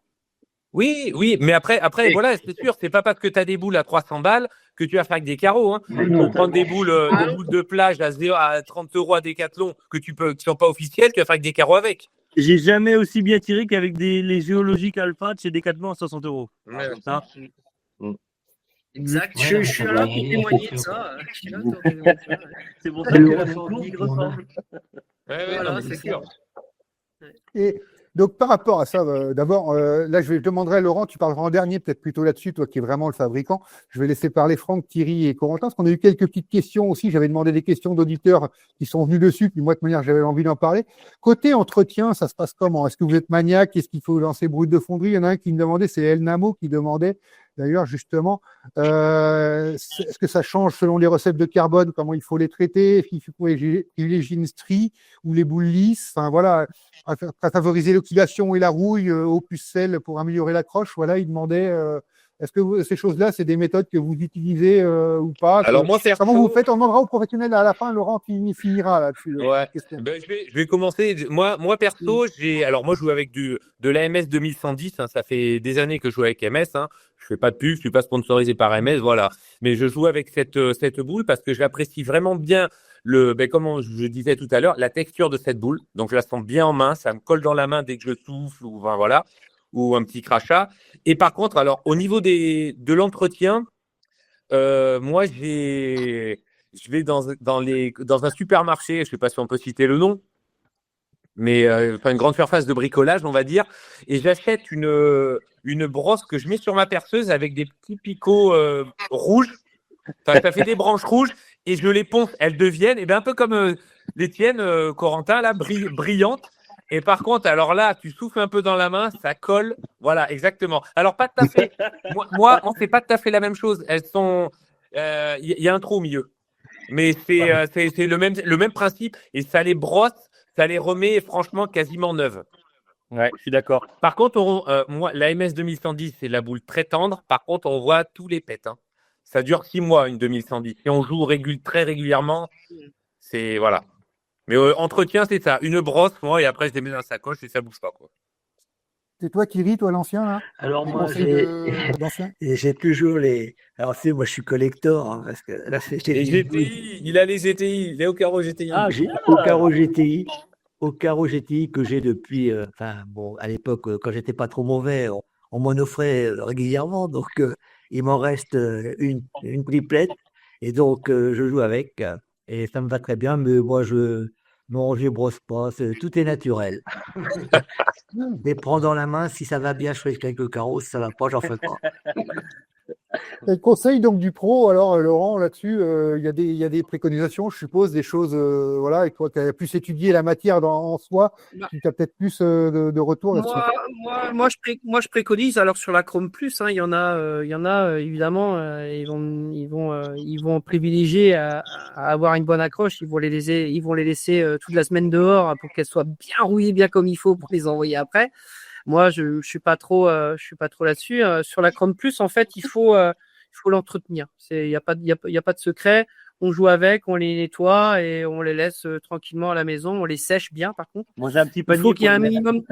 Oui, mais après, voilà, c'est sûr, c'est pas parce que tu as des boules à 300 balles que tu vas faire avec des carreaux. Hein. Pour prendre des boules de plage à 30 € à Decathlon qui sont pas officielles, tu vas faire avec des carreaux avec. J'ai jamais aussi bien tiré qu'avec les géologiques alpha de chez Decathlon à 60 €. Ouais. Ça. Exact. Je suis là pour témoigner de ça. C'est pour ça que la Formigue ressemble. Voilà, c'est sûr. Et Donc, par rapport à ça, d'abord, là, je demanderai à Laurent, tu parleras en dernier, peut-être plutôt là-dessus, toi qui es vraiment le fabricant. Je vais laisser parler Franck, Thierry et Corentin, parce qu'on a eu quelques petites questions aussi. J'avais demandé des questions d'auditeurs qui sont venus dessus, puis moi, de toute manière, j'avais envie d'en parler. Côté entretien, ça se passe comment? Est-ce que vous êtes maniaque? Est-ce qu'il faut lancer brut de fonderie? Il y en a un qui me demandait, c'est El Namo qui demandait, d'ailleurs, justement, est-ce que ça change selon les recettes de carbone, comment il faut les traiter? Est-ce qu'il faut privilégier une strie ou les boules lisses? Enfin, voilà, à favoriser l'oxydation et la rouille au pucelle pour améliorer l'accroche. Voilà, il demandait est-ce que ces choses-là, c'est des méthodes que vous utilisez ou pas? Alors moi, perso, Comment vous faites? On demandera aux professionnels à la fin. Laurent finira là-dessus. ouais. Ben, je vais commencer. Moi perso, alors moi, je joue avec de l'AMS 2110. Ça fait des années que je joue avec MS. Je fais pas de pub, je suis pas sponsorisé par MS, voilà. Mais je joue avec cette boule parce que j'apprécie vraiment bien comme je disais tout à l'heure, la texture de cette boule. Donc je la sens bien en main, ça me colle dans la main dès que je souffle ou voilà, ou un petit crachat. Et par contre, alors au niveau de l'entretien, moi je vais dans un supermarché, je sais pas si on peut citer le nom, mais une grande surface de bricolage, on va dire, et j'achète une brosse que je mets sur ma perceuse avec des petits picots rouges. Ça fait des branches rouges et je les ponce. Elles deviennent un peu comme les tiennes, Corentin, là, brillantes. Et par contre, alors là, tu souffles un peu dans la main, ça colle. Voilà, exactement. Alors, pas tout à fait. Moi, on fait pas tout à fait la même chose. Elles sont. Il y a un trou au milieu. Mais c'est le même principe et ça les brosse, ça les remet franchement quasiment neuves. Ouais, je suis d'accord. Par contre, moi, la MS 2110, c'est la boule très tendre. Par contre, on voit tous les pets. Ça dure 6 mois, une 2110. Si on joue très régulièrement, c'est voilà. Mais entretien, c'est ça. Une brosse, moi, et après, je les mets dans la sacoche et ça bouge pas, quoi. C'est toi, Thierry, toi, l'ancien, là? Alors moi, L'ancien? j'ai toujours les. Alors tu sais, moi je suis collector, parce que là Les GTI, il a les GTI, les Ocaro GTI. Ah, j'ai Ocaro GTI. Ocaro GTI que j'ai depuis. À l'époque, quand j'étais pas trop mauvais, on m'en offrait régulièrement, donc il m'en reste une triplette, et donc je joue avec, et ça me va très bien, mais moi non, je brosse pas, tout est naturel. Mais prends dans la main, si ça va bien, je fais quelques carreaux, si ça va pas, j'en fais pas. Le conseil donc du pro, alors Laurent, là-dessus, il y a des préconisations, je suppose, des choses, voilà, et toi qui as plus étudié la matière en soi, tu as peut-être plus de retours là-dessus. Moi, je préconise, alors sur la Chrome Plus, il y en a évidemment, ils vont privilégier à avoir une bonne accroche, ils vont les laisser toute la semaine dehors pour qu'elles soient bien rouillées, bien comme il faut pour les envoyer après. Moi, je suis pas trop là-dessus. Sur la Chrome Plus, en fait, il faut l'entretenir. Il y a pas de secret. On joue avec, on les nettoie et on les laisse tranquillement à la maison. On les sèche bien, par contre. Moi, j'ai un petit panier. Il faut qu'il y ait un minimum.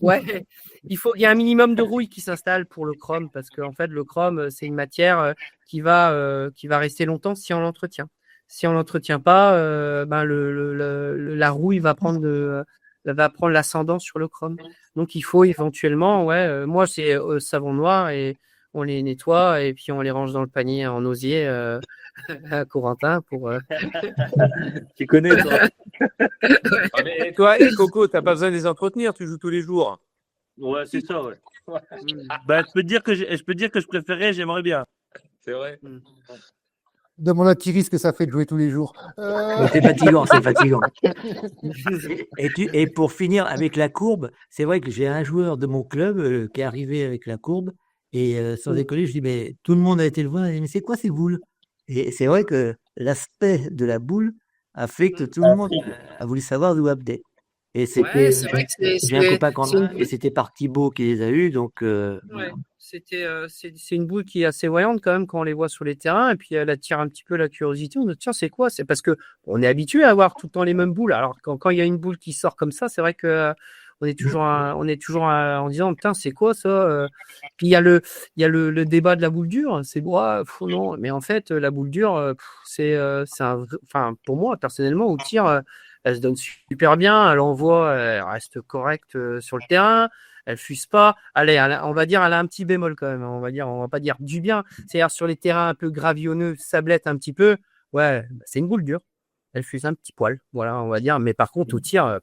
Ouais. Il faut qu'il y ait un minimum de rouille qui s'installe pour le chrome, parce qu'en fait, le chrome, c'est une matière qui va rester longtemps si on l'entretient. Si on l'entretient pas, la rouille va prendre l'ascendant sur le chrome. Donc il faut éventuellement, moi c'est savon noir et on les nettoie et puis on les range dans le panier en osier à Corentin pour. Tu connais toi. Mais toi, Coco, t'as pas besoin de les entretenir, tu joues tous les jours. Ouais, c'est ça, ouais. Bah, je peux te dire que je préférais, j'aimerais bien. C'est vrai. Demande à Thierry ce que ça fait de jouer tous les jours. C'est fatigant, c'est fatigant. Et pour finir avec la courbe, c'est vrai que j'ai un joueur de mon club qui est arrivé avec la courbe, et sans déconner, je dis, mais tout le monde a été le voir, mais c'est quoi ces boules? Et c'est vrai que l'aspect de la boule a fait que tout le monde a voulu savoir d'où abdait. Et c'était, j'ai un copain quand même, et c'était par Thibaut qui les a eus, donc. C'est une boule qui est assez voyante quand même quand on les voit sur les terrains, et puis elle attire un petit peu la curiosité. On se dit, tiens, c'est quoi? C'est parce que on est habitué à avoir tout le temps les mêmes boules. Alors quand il y a une boule qui sort comme ça, c'est vrai que on est toujours en disant, putain, c'est quoi ça? Puis il y a le débat de la boule dure. C'est non, mais en fait la boule dure, pour moi personnellement au tir, elle se donne super bien, elle envoie, elle reste correcte sur le terrain. Elle fuse pas. Allez, on va dire, elle a un petit bémol quand même. On va pas dire du bien. C'est-à-dire sur les terrains un peu gravillonneux, sablette un petit peu. Ouais, c'est une boule dure. Elle fuse un petit poil. Voilà, on va dire. Mais par contre, au tir,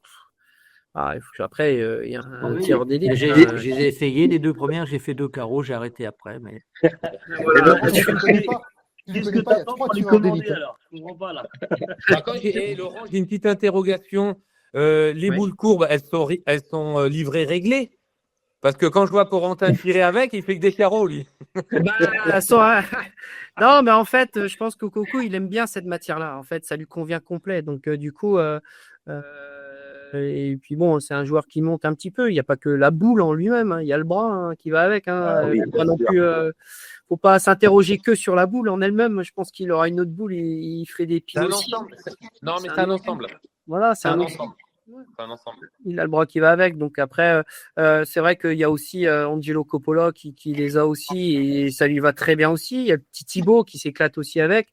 Après, il y a un tireur d'élite. Je les ai essayés, les 2 premières, j'ai fait 2 carreaux, j'ai arrêté après. Mais... Donc, si tu ne connais pas, il y a 3 tireurs d'élite. alors? Je comprends pas là. Par contre, Laurent, j'ai une petite interrogation. Les boules courbes, elles sont livrées réglées? Parce que quand je vois Corentin tirer avec, il fait que des carreaux, lui. Non, mais en fait, je pense que Coco, il aime bien cette matière-là. En fait, ça lui convient complet. Donc, du coup, et puis bon, c'est un joueur qui monte un petit peu. Il n'y a pas que la boule en lui-même. Il y a le bras qui va avec. Faut pas s'interroger que sur la boule en elle-même. Je pense qu'il aura une autre boule et il ferait des pieds aussi. Non, mais c'est un ensemble. Voilà, c'est un ensemble. C'est un ensemble. Il a le bras qui va avec. Donc après, c'est vrai qu'il y a aussi Angelo Coppola qui les a aussi et ça lui va très bien aussi. Il y a le petit Thibaut qui s'éclate aussi avec.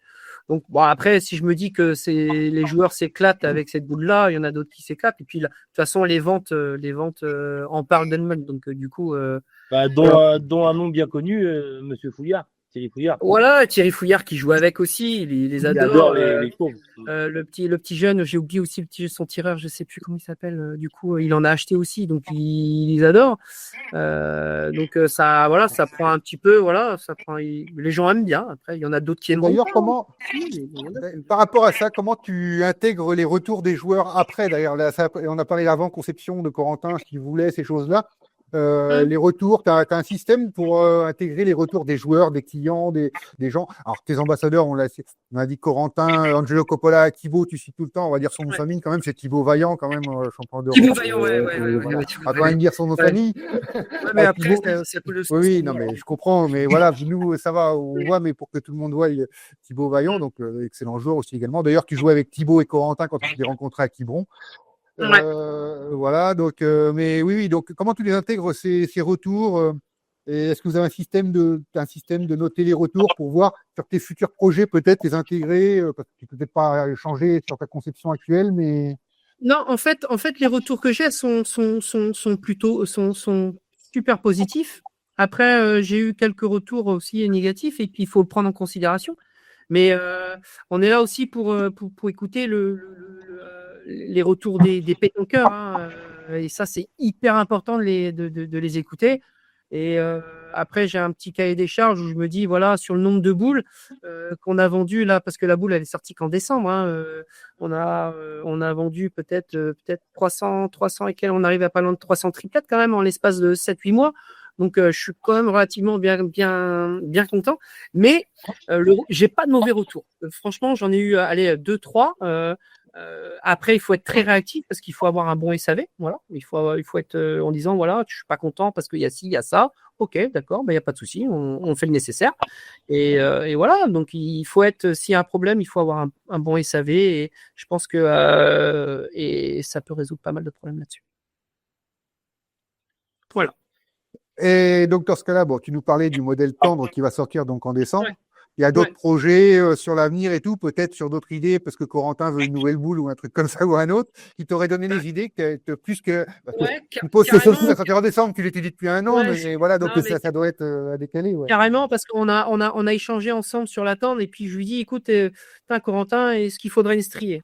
Donc bon, après, si je me dis que les joueurs s'éclatent avec cette boule-là, il y en a d'autres qui s'éclatent. Et puis de toute façon, les ventes en parlent d'elles-mêmes. Donc du coup, dont un nom bien connu, Monsieur Fouillard. Thierry Fouillard. Voilà, Thierry Fouillard qui joue avec aussi, il les adore. Il adore les courbes. Le petit jeune, j'ai oublié aussi son tireur, je sais plus comment il s'appelle. Du coup, il en a acheté aussi, donc il les adore. Donc ça, voilà, ça prend un petit peu, voilà, ça prend. Les gens aiment bien. Après, il y en a d'autres qui aiment. D'ailleurs, par rapport à ça, comment tu intègres les retours des joueurs après? D'ailleurs, là, on a parlé d'avant conception de Corentin, ce qu'il voulait, ces choses-là. Les retours, tu as un système pour intégrer les retours des joueurs, des clients, des gens. Alors, tes ambassadeurs, on a dit Corentin, Angelo Coppola, Thibaut, tu cites tout le temps, on va dire son nom de famille quand même, c'est Thibaut Vaillant quand même, champion d'Europe. Thibaut Vaillant, ouais. On va quand même dire son nom de famille. Mais après, c'est tout le sens. Oui, non, mais je comprends, mais voilà, nous, ça va, on voit, mais pour que tout le monde voit, Thibaut Vaillant, donc excellent joueur aussi également. D'ailleurs, tu jouais avec Thibaut et Corentin quand tu les rencontrais à Quiberon. Voilà, donc, mais oui, donc comment tu les intègres ces retours et est-ce que vous avez un système de noter les retours pour voir sur tes futurs projets peut-être les intégrer parce que tu peux peut-être pas changer sur ta conception actuelle, mais non, en fait, les retours que j'ai sont plutôt super positifs. Après, j'ai eu quelques retours aussi négatifs et puis il faut le prendre en considération. Mais on est là aussi pour écouter les retours des pétanqueurs. Et ça, c'est hyper important de les écouter. Et après, j'ai un petit cahier des charges où je me dis, voilà, sur le nombre de boules qu'on a vendues là, parce que la boule, elle est sortie qu'en décembre. On a vendu peut-être 300 et quelques, on arrive à pas loin de 300 triplettes quand même en l'espace de 7-8 mois. Donc, je suis quand même relativement bien content. Mais j'ai pas de mauvais retours. Franchement, j'en ai eu 2-3. Après, il faut être très réactif parce qu'il faut avoir un bon SAV. Voilà, il faut être en disant voilà, je suis pas content parce qu'il y a ci, il y a ça. Ok, d'accord, il y a pas de souci, on fait le nécessaire. Et voilà, donc il faut être, s'il y a un problème, il faut avoir un bon SAV. Et je pense que et ça peut résoudre pas mal de problèmes là-dessus. Voilà. Et donc dans ce cas-là, bon, tu nous parlais du modèle tendre qui va sortir donc en décembre. Ouais. Il y a d'autres projets sur l'avenir et tout, peut-être sur d'autres idées, parce que Corentin veut une nouvelle boule ou un truc comme ça ou un autre, qui t'aurait donné des idées plus que. Tu poses ce chose à sortir en décembre, tu l'étais dit depuis un an, mais voilà, donc ça doit être à décaler. Ouais. Carrément, parce qu'on a échangé ensemble sur la tendre, et puis je lui dis, écoute, Corentin, est-ce qu'il faudrait une striée?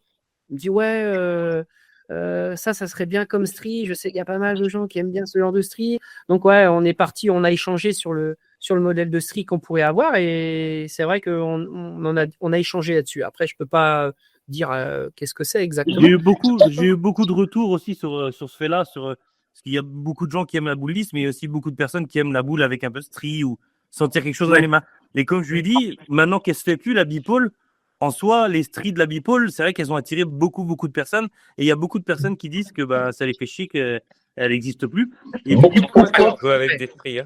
Il me dit, ouais. Ça serait bien comme strie. Je sais qu'il y a pas mal de gens qui aiment bien ce genre de strie. Donc ouais, on est parti, on a échangé sur le modèle de strie qu'on pourrait avoir et c'est vrai qu'on a échangé là-dessus. Après, je peux pas dire qu'est-ce que c'est exactement. J'ai eu beaucoup de retours aussi sur ce fait-là, parce qu'il y a beaucoup de gens qui aiment la boule lisse, mais il y a aussi beaucoup de personnes qui aiment la boule avec un peu de strie ou sentir quelque chose dans les mains. Et comme je lui ai dit, maintenant qu'elle se fait plus la bipole, en soi, les stries de la bipole, c'est vrai qu'elles ont attiré beaucoup de personnes. Et il y a beaucoup de personnes qui disent que ça les fait chier qu'elle n'existe plus. Et avec des stries.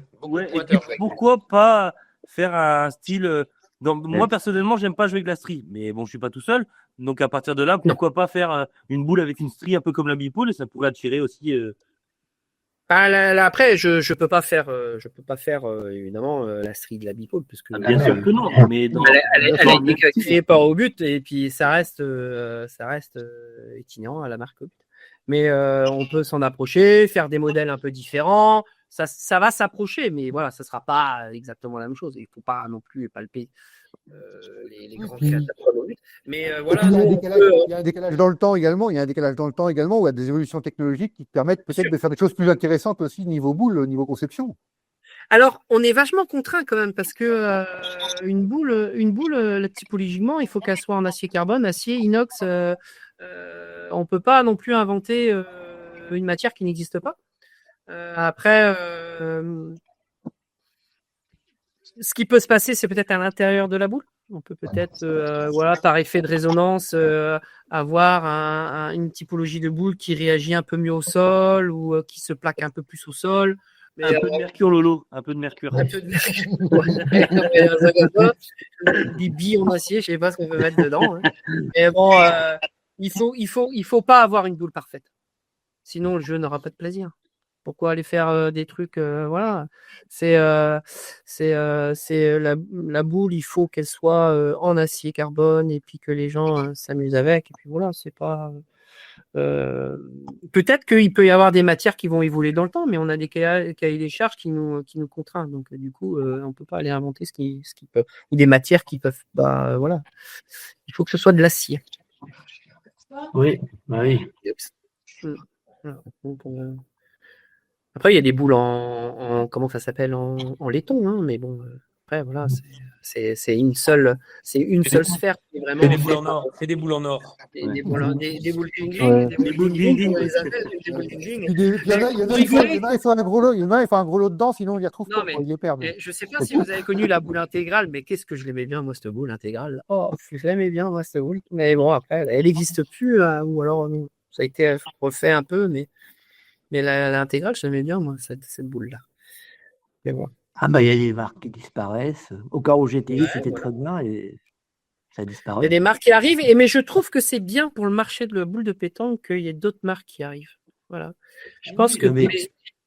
Pourquoi pas faire un style... Moi, personnellement, j'aime pas jouer avec la strie. Mais bon, je suis pas tout seul. Donc, à partir de là, pourquoi pas faire une boule avec une strie un peu comme la bipole et ça pourrait attirer aussi... Après, je peux pas faire évidemment la strie de la bipole parce que bien sûr que non, mais elle a été créée par au but et puis ça reste itinérant à la marque au but. Mais on peut s'en approcher, faire des modèles un peu différents, ça va s'approcher, mais voilà, ça sera pas exactement la même chose. Il faut pas non plus palper les grands créateurs chronométriques. Mais voilà. Il y a un nous, décalage, il y a un décalage dans le temps également. Il y a un décalage dans le temps également où il y a des évolutions technologiques qui permettent peut-être de faire des choses plus intéressantes aussi niveau boule, niveau conception. Alors, on est vachement contraint quand même parce que une boule, typologiquement, il faut qu'elle soit en acier carbone, acier, inox. On peut pas non plus inventer une matière qui n'existe pas. Après, ce qui peut se passer, c'est peut-être à l'intérieur de la boule. On peut peut-être, voilà, par effet de résonance, avoir une typologie de boule qui réagit un peu mieux au sol ou qui se plaque un peu plus au sol. Mais, Un peu de mercure, Lolo. Un peu de mercure. un peu de des billes en acier, je sais pas ce qu'on peut mettre dedans. Hein. Mais bon, il faut pas avoir une boule parfaite. Sinon, le jeu n'aura pas de plaisir. Pourquoi aller faire des trucs, voilà. C'est la boule, il faut qu'elle soit en acier carbone et puis que les gens s'amusent avec. Et puis voilà, c'est pas. Peut-être qu'il peut y avoir des matières qui vont évoluer dans le temps, mais on a des cahiers des charges qui nous contraignent. Donc du coup, on peut pas aller inventer ce qui peut, ou des matières qui peuvent. Bah voilà, il faut que ce soit de l'acier. Oui, bah oui. Voilà. Donc, après, il y a des boules en comment ça s'appelle en laiton, hein, mais bon. Après, voilà, c'est une seule sphère qui est vraiment. C'est des boules en or. C'est des boules en or. Des boules ding-ding, Ouais. des boules ding-ding, on les appelle, des boules ding-ding. Il y en a, il faut un gros lot, il faut un gros lot dedans, sinon il les retrouve Non, pas, mais- il les perd. Et je sais pas si vous avez connu la boule intégrale, mais qu'est-ce que je l'aimais bien, moi, cette boule intégrale. Oh, je l'aimais bien, moi, cette boule. Mais bon, après, elle n'existe plus, hein, ou alors ça a été refait un peu, mais l'intégrale, je l'aimais bien, moi, cette boule-là. Mais bon. Ah bah il y a des marques qui disparaissent. Au cas où GTI, c'était très bien et ça Il y a disparaît. des marques qui arrivent, mais je trouve que c'est bien pour le marché de la boule de pétanque qu'il y ait d'autres marques qui arrivent. Voilà. Je pense que Mais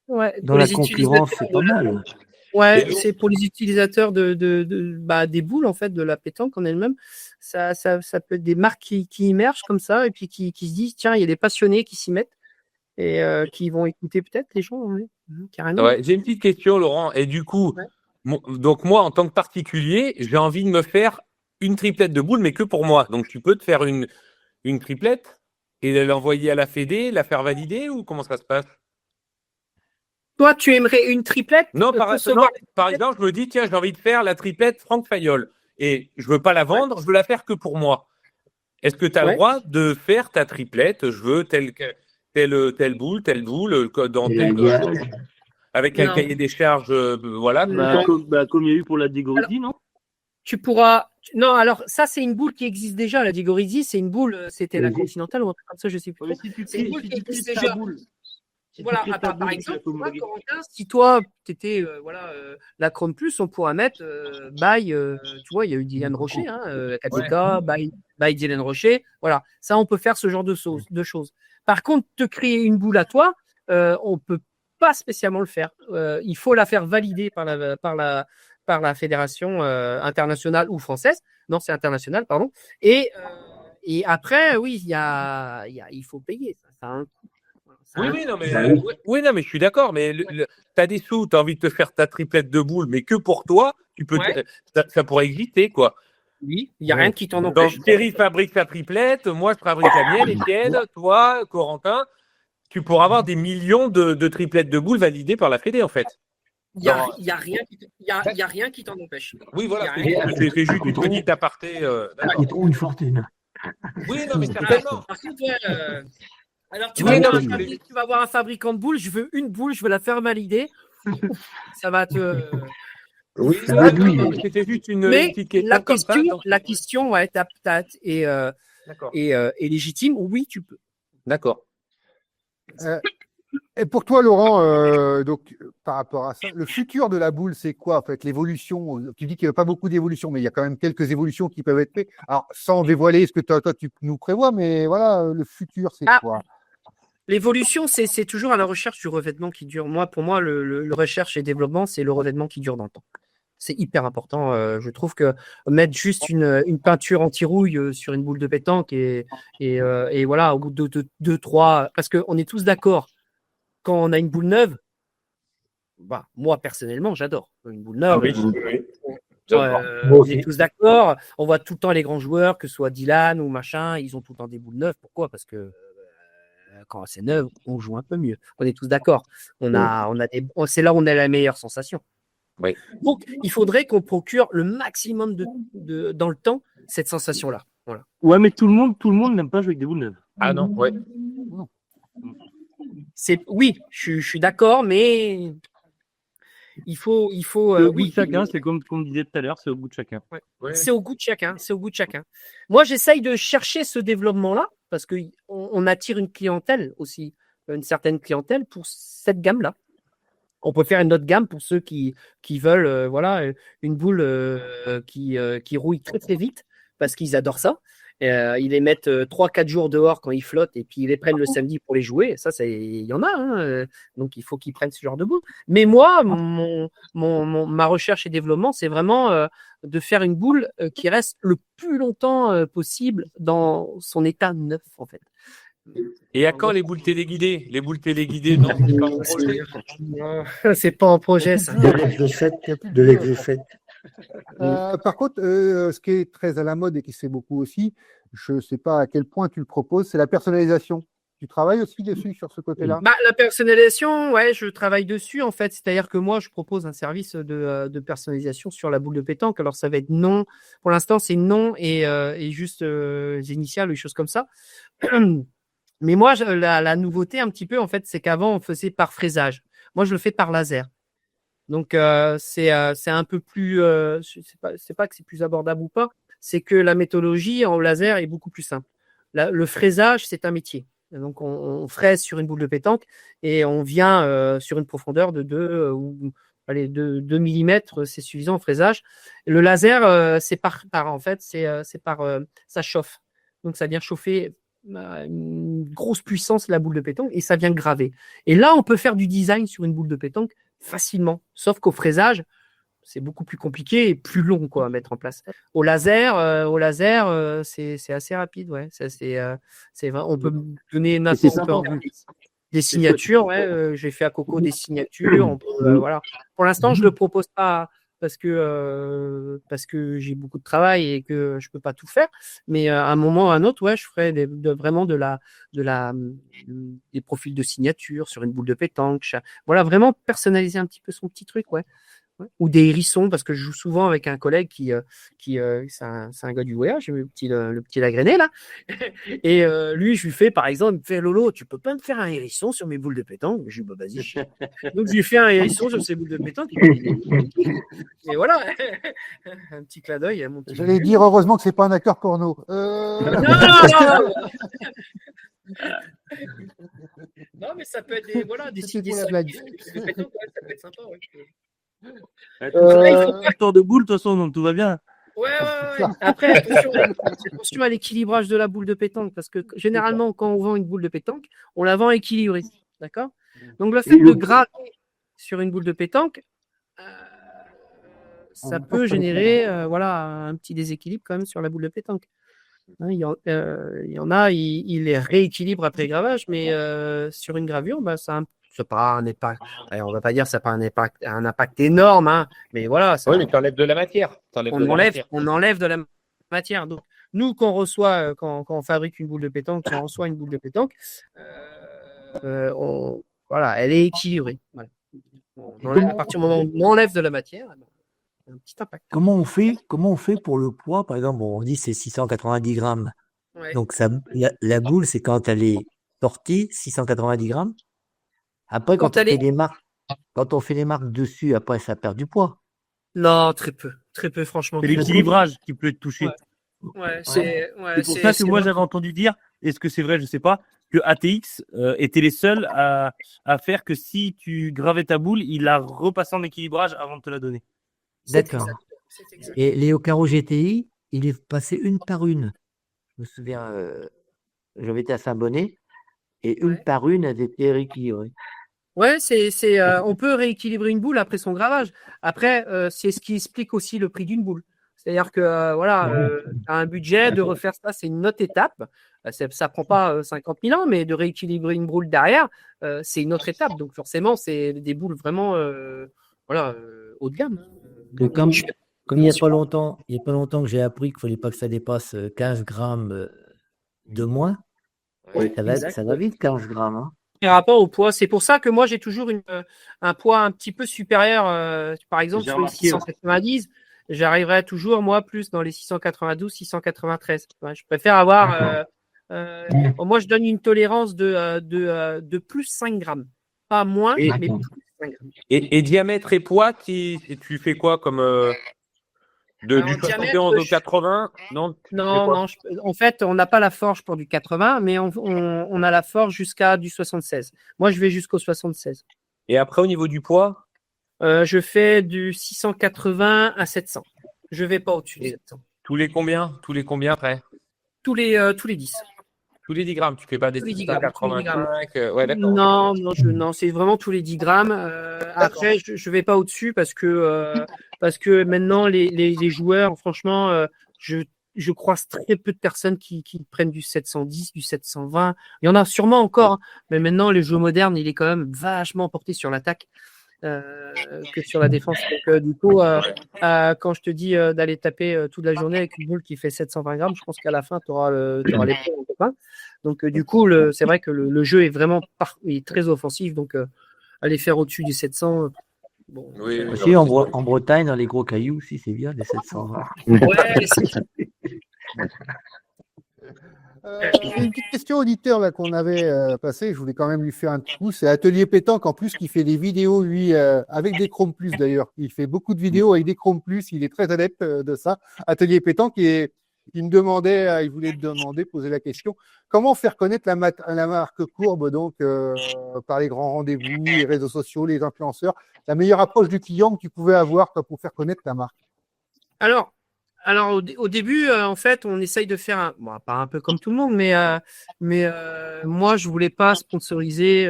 ouais, dans pour la les concurrence, utilisateurs c'est pas mal. Ouais, c'est pour les utilisateurs des boules en fait, de la pétanque en elle-même. Ça peut être des marques qui émergent comme ça et puis qui se disent tiens, il y a des passionnés qui s'y mettent et qui vont écouter peut-être les gens, oui, carrément. Ouais, j'ai une petite question, Laurent. Et du coup, Ouais. donc moi, en tant que particulier, j'ai envie de me faire une triplette de boules, mais que pour moi. Donc tu peux te faire une triplette et l'envoyer à la Fédé, la faire valider ou comment ça se passe? Toi, tu aimerais une triplette Non, par recevoir exemple, je me dis, tiens, j'ai envie de faire la triplette Franck Fayol et je veux pas la vendre, je veux la faire que pour moi. Est-ce que tu as le droit de faire ta triplette? Je veux telle boule, dans Et tel l'alliage. avec un Non. cahier des charges, voilà. Comme il y a eu pour la Digoridis, non? Tu pourras. Non, alors ça, c'est une boule qui existe déjà. La Digoridis, c'est une boule. C'était la Continentale ou un truc comme ça, je sais plus. Mais si tu C'est une boule qui crées existe ta déjà. boule. Si tu Voilà, crées ta par boule, exemple, tu la toi, peux Corentin, si toi, tu étais la Chrome Plus, on pourra mettre by, tu vois, il y a eu Dylan Rocher, hein, KTK, by Dylan Rocher. Voilà, ça, on peut faire ce genre de choses. Par contre, te créer une boule à toi, on peut pas spécialement le faire. Il faut la faire valider par la fédération internationale ou française. Non, c'est international, pardon. Et après, oui, il faut payer. Ça a un coût. Oui, non, mais je suis d'accord. Mais t'as des sous, t'as envie de te faire ta triplette de boules, mais que pour toi, tu peux, ça pourrait exister, quoi. Oui, il n'y a rien qui t'en Donc empêche. Thierry fabrique sa triplette, moi je fabrique la mienne, Étienne, toi, Corentin, tu pourras avoir des millions de triplettes de boules validées par la Fédé, en fait. Il n'y a rien qui t'en empêche. Oui, voilà, Il y a c'est juste une petite aparté. D'accord. Ils trouvent une fortune. Oui, non, mais certainement. Par contre, alors tu Oui, vas, non, voir mais tu vas voir un fabricant de boules, je veux une boule, je veux la faire valider. Ça va te. Oui, Ah, oui. non, c'était juste une Mais petite question. la comme ça, question, donc- la question, ouais, D'accord. est légitime. Oui, tu peux. D'accord. Et pour toi, Laurent, donc par rapport à ça, le futur de la boule, c'est quoi en fait? L'évolution, tu dis qu'il n'y a pas beaucoup d'évolution, mais il y a quand même quelques évolutions qui peuvent être faites. Alors, sans dévoiler ce que toi tu nous prévois, mais voilà, le futur, c'est quoi? L'évolution, c'est toujours à la recherche du revêtement qui dure. Pour moi, le recherche et développement, c'est le revêtement qui dure dans le temps. C'est hyper important. Je trouve que mettre juste une peinture anti-rouille sur une boule de pétanque et voilà, au bout de 2, 3, parce qu'on est tous d'accord, quand on a une boule neuve, bah, moi personnellement, j'adore une boule neuve. oui. Moi On aussi. est tous d'accord. On voit tout le temps les grands joueurs, que ce soit Dylan ou machin, ils ont tout le temps des boules neuves. Pourquoi? Parce que quand c'est neuf, on joue un peu mieux. On est tous d'accord. C'est là où on a la meilleure sensation. Oui. Donc, il faudrait qu'on procure le maximum dans le temps cette sensation-là. Voilà. Ouais, mais tout le monde n'aime pas jouer avec des boules neuves. Ah non, ouais. Oui, je suis d'accord, mais il faut C'est au goût oui. de chacun, c'est comme on disait tout à l'heure, c'est au goût de chacun. Ouais. C'est au goût de chacun. C'est au goût de chacun. Moi, j'essaye de chercher ce développement-là parce que on attire une clientèle aussi, une certaine clientèle pour cette gamme-là. On peut faire une autre gamme pour ceux qui veulent, voilà, une boule qui rouille très très vite parce qu'ils adorent ça. Ils les mettent 3-4 jours dehors quand ils flottent et puis ils les prennent le samedi pour les jouer. Ça, il y en a. Hein, donc, il faut qu'ils prennent ce genre de boule. Mais moi, ma recherche et développement, c'est vraiment de faire une boule qui reste le plus longtemps possible dans son état neuf, en fait. Et à quand les boules téléguidées? Les boules téléguidées, non, c'est pas mon projet. C'est pas en projet, ça. De l'exocète. Par contre, ce qui est très à la mode et qui se fait beaucoup aussi, je ne sais pas à quel point tu le proposes, c'est la personnalisation. Tu travailles aussi dessus sur ce côté-là? Bah, la personnalisation, ouais, je travaille dessus en fait. C'est-à-dire que moi, je propose un service de personnalisation sur la boule de pétanque. Alors, ça va être nom. Pour l'instant, c'est nom et juste les initiales ou des choses comme ça. Mais moi, la nouveauté un petit peu, en fait, c'est qu'avant, on faisait par fraisage. Moi, je le fais par laser. Donc, c'est un peu plus. C'est pas que c'est plus abordable ou pas. C'est que la méthodologie en laser est beaucoup plus simple. Le fraisage, c'est un métier. Donc, on fraise sur une boule de pétanque et on vient sur une profondeur de 2 mm, c'est suffisant en fraisage. Le laser, c'est en fait, ça chauffe. Donc, ça vient chauffer une grosse puissance la boule de pétanque et ça vient graver. Et là, on peut faire du design sur une boule de pétanque facilement. Sauf qu'au fraisage, c'est beaucoup plus compliqué et plus long quoi, à mettre en place. Au laser, c'est assez rapide. Ouais. C'est vrai. On peut donner des signatures. Ouais, j'ai fait à Coco des signatures. Voilà. Pour l'instant, je le propose pas parce que j'ai beaucoup de travail et que je peux pas tout faire. Mais à un moment ou à un autre, ouais, je ferai vraiment des profils de signature sur une boule de pétanque. Voilà, vraiment personnaliser un petit peu son petit truc, ouais. Ouais. Ou des hérissons, parce que je joue souvent avec un collègue qui c'est un gars du WEA, j'ai le petit Lagrenet là. Et lui, je lui fais par exemple, il me fait Lolo, tu peux pas me faire un hérisson sur mes boules de pétanque? Je lui dis bah vas-y. Donc je lui fais un hérisson sur ses boules de pétanque. Et voilà, un petit clin d'œil à mon petit. J'allais dire heureusement que c'est pas un acteur porno. Non, mais ça peut être des C'était pour la blague. ça peut être sympa. Ouais. Tour de boule, de toute façon, donc tout va bien. Ouais. Après, attention à l'équilibrage de la boule de pétanque, parce que généralement, quand on vend une boule de pétanque, on la vend équilibrée. D'accord? Donc, le fait de graver sur une boule de pétanque, ça peut générer un petit déséquilibre quand même sur la boule de pétanque. Hein, il y en a, il les rééquilibre après gravage, mais sur une gravure, bah, ça n'a pas un impact. On va pas dire que ça n'a pas un impact énorme, hein, mais voilà. Oui, mais tu enlèves de la matière. On enlève de la matière. Donc, nous, quand on fabrique une boule de pétanque, quand on reçoit une boule de pétanque, elle est équilibrée. Voilà. À partir du moment où on enlève de la matière, un petit impact. Comment on fait pour le poids? Par exemple, on dit c'est 690 grammes. Ouais. Donc, la boule, c'est quand elle est sortie, 690 grammes. Après, quand on fait les marques dessus, après, ça perd du poids. Non, très peu, franchement. C'est l'équilibrage qui peut être touché. Ouais, c'est pour ça que moi, j'avais entendu dire, est-ce que c'est vrai, je sais pas, que ATX étaient les seuls à faire que si tu gravais ta boule, il la repassait en équilibrage avant de te la donner. D'accord. Et les Ocaro GTI, il est passé une par une. Je me souviens, j'avais été à Saint-Bonnet et une par une, elles étaient rééquilibrées. Ouais, on peut rééquilibrer une boule après son gravage. Après, c'est ce qui explique aussi le prix d'une boule. C'est-à-dire que t'as un budget, de refaire ça, c'est une autre étape. Ça prend pas 50 000 ans, mais de rééquilibrer une boule derrière, c'est une autre étape. Donc forcément, c'est des boules vraiment haut de gamme. Que comme il n'y a pas longtemps, que j'ai appris qu'il fallait pas que ça dépasse 15 grammes de moins. Oui, Ça va vite, 15 grammes. Hein. Par rapport au poids, c'est pour ça que moi j'ai toujours un poids un petit peu supérieur. Par exemple, sur les 690, j'arriverai toujours moi plus dans les 692, 693. Ouais, je préfère avoir. Moi, je donne une tolérance de plus 5 grammes, pas moins, mais plus 5 grammes. Et diamètre et poids, tu fais quoi comme du 71 au 80? Non, en fait, on n'a pas la forge pour du 80, mais on a la forge jusqu'à du 76. Moi, je vais jusqu'au 76. Et après, au niveau du poids? Je fais du 680 à 700. Je vais pas au-dessus de 700. Tous les combien après? Tous les 10. Tous les 10 grammes, tu fais pas des 685? Ouais, d'accord. Non, c'est vraiment tous les 10 grammes. Après, je vais pas au-dessus parce que maintenant, les joueurs, franchement, je croise très peu de personnes qui prennent du 710, du 720. Il y en a sûrement encore, hein, mais maintenant, les jeux modernes, il est quand même vachement porté sur l'attaque. Que sur la défense. Donc, du coup, quand je te dis d'aller taper toute la journée avec une boule qui fait 720 grammes, je pense qu'à la fin, tu auras les points en copain. Donc, du coup, c'est vrai que le jeu est vraiment est très offensif. Donc, aller faire au-dessus du 700. Bon, oui, aussi, en Bretagne, dans les gros cailloux, aussi, c'est bien, les 720. Ouais, Une petite question auditeur là qu'on avait passée, je voulais quand même lui faire un petit coup. C'est Atelier Pétanque en plus qui fait des vidéos lui avec des Chrome Plus d'ailleurs. Il fait beaucoup de vidéos avec des Chrome Plus. Il est très adepte de ça. Atelier Pétanque et il voulait te demander, poser la question, comment faire connaître la marque Courbe donc par les grands rendez-vous, les réseaux sociaux, les influenceurs, la meilleure approche du client que tu pouvais avoir pour faire connaître ta marque. Alors au début, en fait, on essaye de faire pas un peu comme tout le monde, mais moi, je voulais pas sponsoriser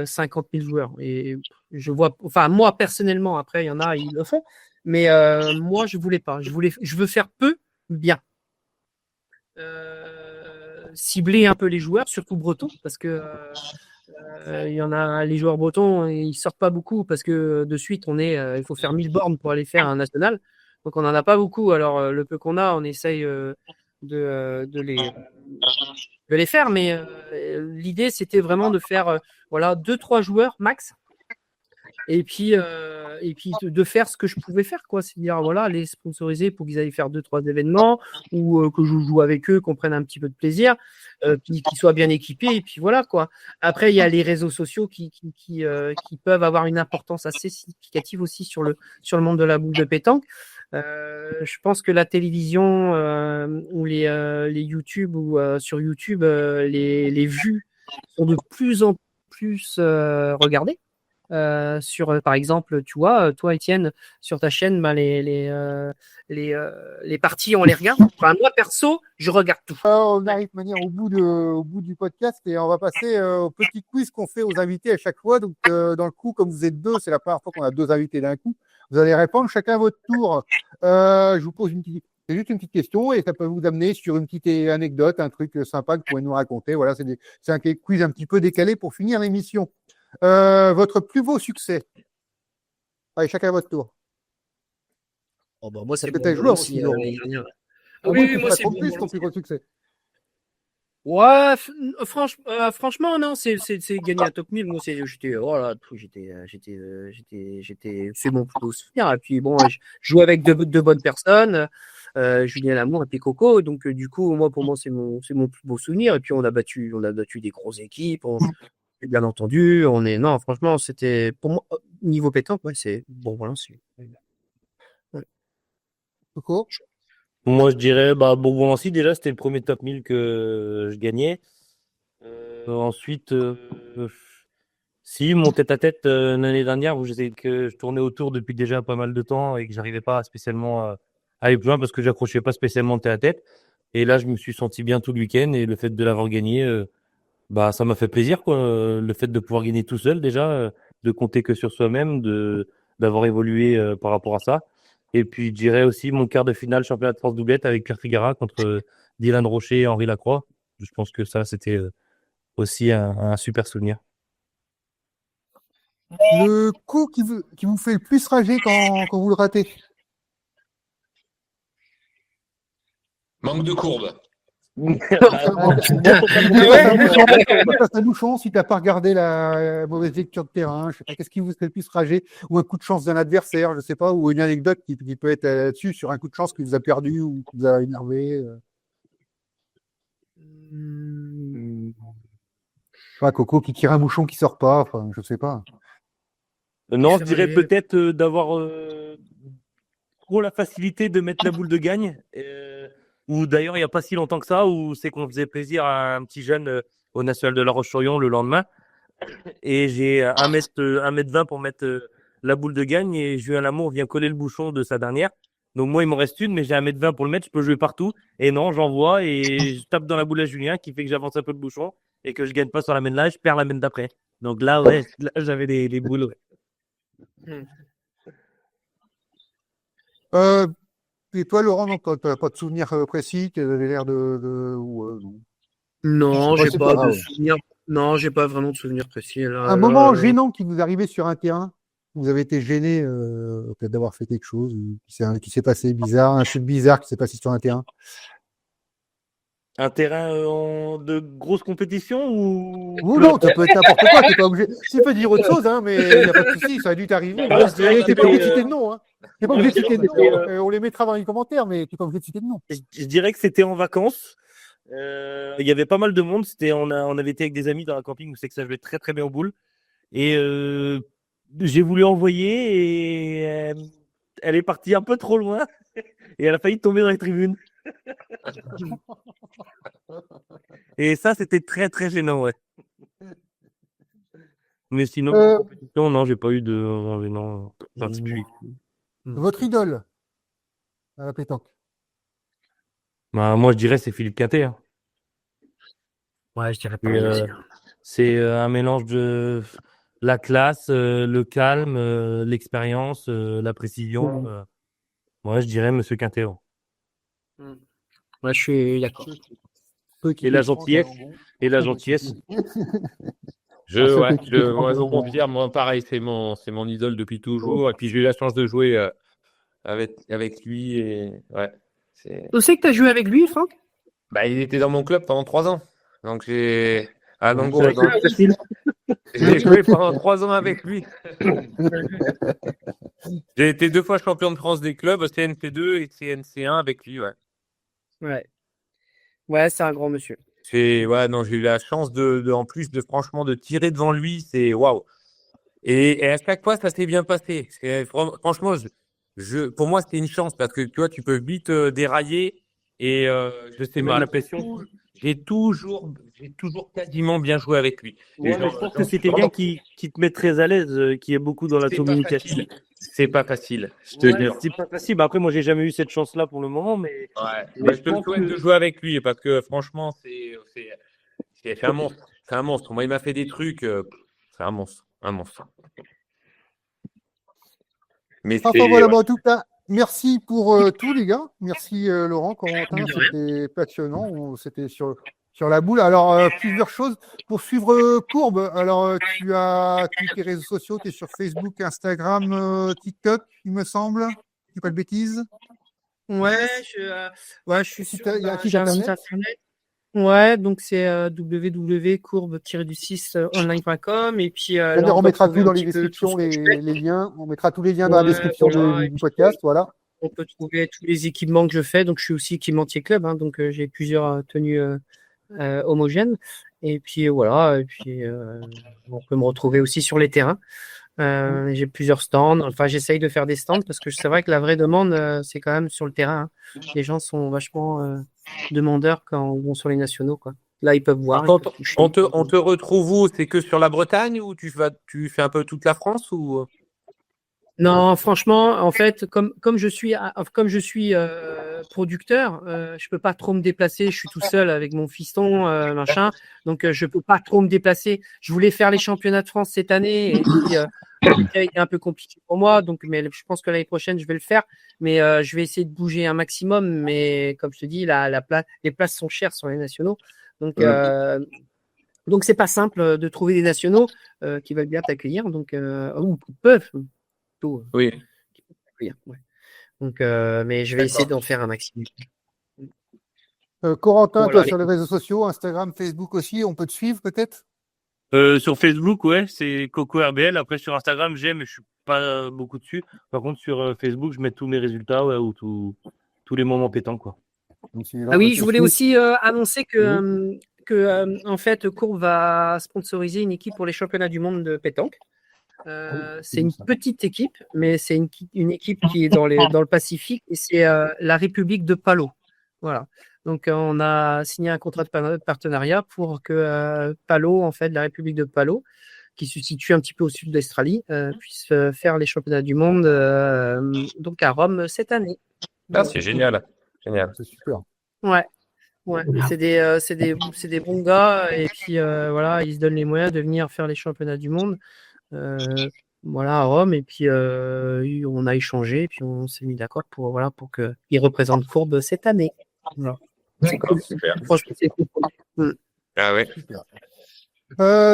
50 000 joueurs. Et je vois, enfin, moi personnellement, après, il y en a, ils le font, mais moi, je voulais pas. Je veux faire peu, bien. Cibler un peu les joueurs, surtout bretons, parce que il y en a, les joueurs bretons, ils sortent pas beaucoup parce que de suite, il faut faire 1000 bornes pour aller faire un national. Donc, on n'en a pas beaucoup. Alors, le peu qu'on a, on essaye de les faire. Mais l'idée, c'était vraiment de faire 2-3 joueurs max. Et puis de faire ce que je pouvais faire, quoi. C'est-à-dire, les sponsoriser pour qu'ils aillent faire 2-3 événements ou que je joue avec eux, qu'on prenne un petit peu de plaisir, puis qu'ils soient bien équipés. Et puis voilà, quoi. Après, il y a les réseaux sociaux qui peuvent avoir une importance assez significative aussi sur le monde de la boule de pétanque. Je pense que la télévision ou les YouTube ou sur YouTube, les vues sont de plus en plus regardées. Par exemple, tu vois, toi, Étienne, sur ta chaîne, les parties, on les regarde. Enfin, moi, perso, je regarde tout. On arrive de manière au bout du podcast et on va passer au petit quiz qu'on fait aux invités à chaque fois. Donc, dans le coup, comme vous êtes deux, c'est la première fois qu'on a 2 invités d'un coup. Vous allez répondre chacun à votre tour. Je vous pose c'est juste une petite question et ça peut vous amener sur une petite anecdote, un truc sympa que vous pouvez nous raconter. Voilà, c'est un quiz un petit peu décalé pour finir l'émission. Votre plus beau succès. Allez, chacun à votre tour. Oh bah moi, c'est peut-être joueur aussi. Oui, moi, c'est plus ton plus gros succès. Ouais, franchement, non, c'est gagné à Top 1000. Moi, c'est mon plus beau souvenir. Et puis bon, je joue avec de bonnes personnes, Julien Lamour et puis Coco. Donc du coup, pour moi, c'est mon plus beau souvenir. Et puis on a battu des grosses équipes. Bien entendu, non, franchement, c'était pour moi niveau pétanque, ouais, c'est bon, voilà, ouais. Coco. Moi, je dirais, Bourg-Nancy, déjà, c'était le premier top 1000 que je gagnais. Ensuite, si, mon tête-à-tête l'année dernière, où je tournais autour depuis déjà pas mal de temps et que j'arrivais pas spécialement à aller plus loin parce que j'accrochais pas spécialement tête-à-tête. Et là, je me suis senti bien tout le week-end et le fait de l'avoir gagné, ça m'a fait plaisir, quoi. Le fait de pouvoir gagner tout seul, déjà, de compter que sur soi-même, d'avoir évolué par rapport à ça. Et puis, je dirais aussi mon quart de finale championnat de France doublette avec Pierre Figara contre Dylan Rocher et Henri Lacroix. Je pense que ça, c'était aussi un super souvenir. Le coup qui vous fait le plus rager quand vous le ratez? Manque de courbe. Passe un bouchon si t'as pas regardé la mauvaise lecture de terrain, je sais pas, qu'est-ce qui vous fait le plus rager, ou un coup de chance d'un adversaire, je sais pas, ou une anecdote qui peut être là-dessus sur un coup de chance qui vous a perdu ou qui vous a énervé. Je sais pas, Coco qui tire un bouchon qui sort pas, enfin, je sais pas. Non, je dirais peut-être d'avoir trop la facilité de mettre la boule de gagne. Ou d'ailleurs, il n'y a pas si longtemps que ça, où c'est qu'on faisait plaisir à un petit jeune au National de La Roche-sur-Yon le lendemain. Et j'ai 1m20 pour mettre la boule de gagne. Et Julien Lamour vient coller le bouchon de sa dernière. Donc moi, il m'en reste une, mais j'ai 1m20 pour le mettre. Je peux jouer partout. Et non, j'envoie et je tape dans la boule à Julien qui fait que j'avance un peu le bouchon et que je gagne pas sur la main là, je perds la main d'après. Donc là, ouais, là, j'avais les boules. Ouais. Et toi, Laurent, non, t'as pas de souvenir précis, tu avais l'air Non, Ouais, j'ai c'est pas pas de grave. souvenir. Non, j'ai pas vraiment de souvenir précis. Là, Un moment gênant qui vous est arrivé sur un terrain, vous avez été gêné peut-être d'avoir fait quelque chose qui s'est passé bizarre, un truc bizarre qui s'est passé sur un terrain. Un terrain de grosse compétition ou Non, ça peut être n'importe quoi, t'es pas obligé. Tu peux dire autre chose, hein, mais il n'y a pas de souci, ça a dû t'arriver. T'es pas obligé de citer de nom, hein. T'es pas obligé de citer de nom. On les mettra dans les commentaires, mais t'es pas obligé de citer de nom. Je dirais que c'était en vacances. Il y avait pas mal de monde. On avait été avec des amis dans un camping où c'est que ça jouait très très bien aux boules. Et j'ai voulu envoyer et elle est partie un peu trop loin et elle a failli tomber dans les tribunes. Et ça, c'était très très gênant, ouais. Mais sinon, en compétition, non, j'ai pas eu de non particulier. Votre idole à la pétanque? Bah, moi, je dirais c'est Philippe Quintet. Hein. Ouais, je dirais pas. C'est un mélange de la classe, le calme, l'expérience, la précision. Moi, je dirais Monsieur Quintet. Ouais, je suis d'accord. Et la gentillesse. Et la gentillesse. Moi, je confirme, moi, pareil, c'est mon idole depuis toujours. Et puis, j'ai eu la chance de jouer avec lui. Et, ouais, Tu sais que tu as joué avec lui, Franck? Bah, il était dans mon club pendant 3 ans. Donc, j'ai joué pendant 3 ans avec lui. J'ai été 2 fois champion de France des clubs, CNC2 et CNC1 avec lui, ouais. Ouais, c'est un grand monsieur. Non, j'ai eu la chance en plus franchement de tirer devant lui, c'est waouh. Et à chaque fois, ça s'est bien passé. Franchement, pour moi, c'était une chance parce que tu vois, tu peux vite dérailler et je sais même la pression. j'ai toujours quasiment bien joué avec lui. Ouais, mais je pense que c'était bien qui te met très à l'aise, qui est beaucoup dans la communication. C'est pas facile. C'est pas facile. Bah, après, moi, j'ai jamais eu cette chance-là pour le moment, mais. Ouais. Mais je te le souhaite de jouer avec lui parce que franchement, c'est un monstre. C'est un monstre. Moi, il m'a fait des trucs. C'est un monstre. Mais voilà, en tout cas, merci pour tout, les gars. Merci Laurent, Corentin, c'était passionnant. C'était sur la boule. Alors, plusieurs choses. Pour suivre Courbe, alors tu as tous tes réseaux sociaux, tu es sur Facebook, Instagram, TikTok, il me semble. Je dis pas de bêtises. Ouais, je suis sur j'ai un site internet. Ouais, donc c'est www.courbe-du6online.com et puis là, on mettra tout dans les descriptions, les liens. On mettra tous les liens dans la description du podcast, voilà. On peut trouver tous les équipements que je fais. Donc, je suis aussi équipementier club, hein, donc j'ai plusieurs tenues homogènes. Et puis voilà. Et puis on peut me retrouver aussi sur les terrains. J'ai plusieurs stands. Enfin, j'essaye de faire des stands parce que c'est vrai que la vraie demande, c'est quand même sur le terrain. Hein. Les gens sont vachement demandeurs quand ils vont sur les nationaux, quoi. Là, ils peuvent voir. Quand on te retrouve où? C'est que sur la Bretagne ou tu fais un peu toute la France ou? Non, franchement, en fait, comme je suis producteur, je peux pas trop me déplacer. Je suis tout seul avec mon fiston, machin. Donc, je peux pas trop me déplacer. Je voulais faire les championnats de France cette année et puis il est un peu compliqué pour moi. Donc, mais je pense que l'année prochaine, je vais le faire. Mais je vais essayer de bouger un maximum. Mais comme je te dis, les places sont chères sur les nationaux. Donc c'est pas simple de trouver des nationaux qui veulent bien t'accueillir. Donc, ou qui peuvent plutôt. Oui. Ouais. Donc, mais je vais essayer d'en faire un maximum. Corentin, Voilà, toi, allez. sur les réseaux sociaux, Instagram, Facebook aussi, on peut te suivre peut-être? Sur Facebook, ouais, c'est Coco RBL. Après, sur Instagram, j'aime, mais je suis pas beaucoup dessus. Par contre, sur Facebook, je mets tous mes résultats, ouais, ou tous les moments pétants, quoi. Donc, celui-là, Ah on oui, peut je te voulais suivre. aussi annoncer que en fait, Courbe va sponsoriser une équipe pour les championnats du monde de pétanque. C'est une petite équipe, mais c'est une équipe qui est dans le Pacifique et c'est la République de Palau. Voilà. Donc, on a signé un contrat de partenariat pour que Palau, en fait, la République de Palau, qui se situe un petit peu au sud d'Australie, puisse faire les championnats du monde donc à Rome cette année. Ah, c'est génial. Génial. C'est super. Ouais. C'est des bons gars et puis voilà, ils se donnent les moyens de venir faire les championnats du monde. Voilà, à Rome, et puis on a échangé, et puis on s'est mis d'accord pour qu'ils représentent Courbe cette année. Voilà. C'est cool. Super. Franchement, c'est cool. Ah ouais.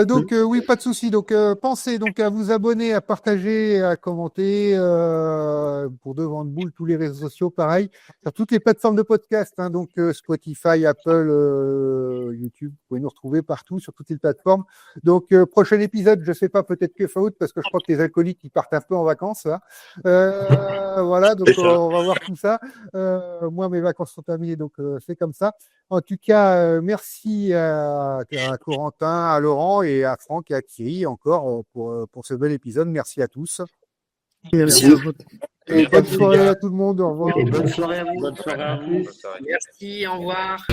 Donc oui, pas de souci. Donc pensez donc à vous abonner, à partager, à commenter pour Devant de Boule, tous les réseaux sociaux, pareil, sur toutes les plateformes de podcast, hein, donc Spotify, Apple, YouTube, vous pouvez nous retrouver partout sur toutes les plateformes. Donc prochain épisode, je sais pas, peut-être que fin août, parce que je crois que les alcooliques ils partent un peu en vacances là. Voilà, donc on va voir tout ça. Moi mes vacances sont terminées, donc c'est comme ça. En tout cas, merci à Corentin, à Laurent et à Franck et à Thierry encore pour ce bel épisode. Merci à tous. Merci à vous. Et bonne soirée à tout le monde. Au revoir. Bonne soirée à vous. Bonne soirée à vous. Merci, au revoir.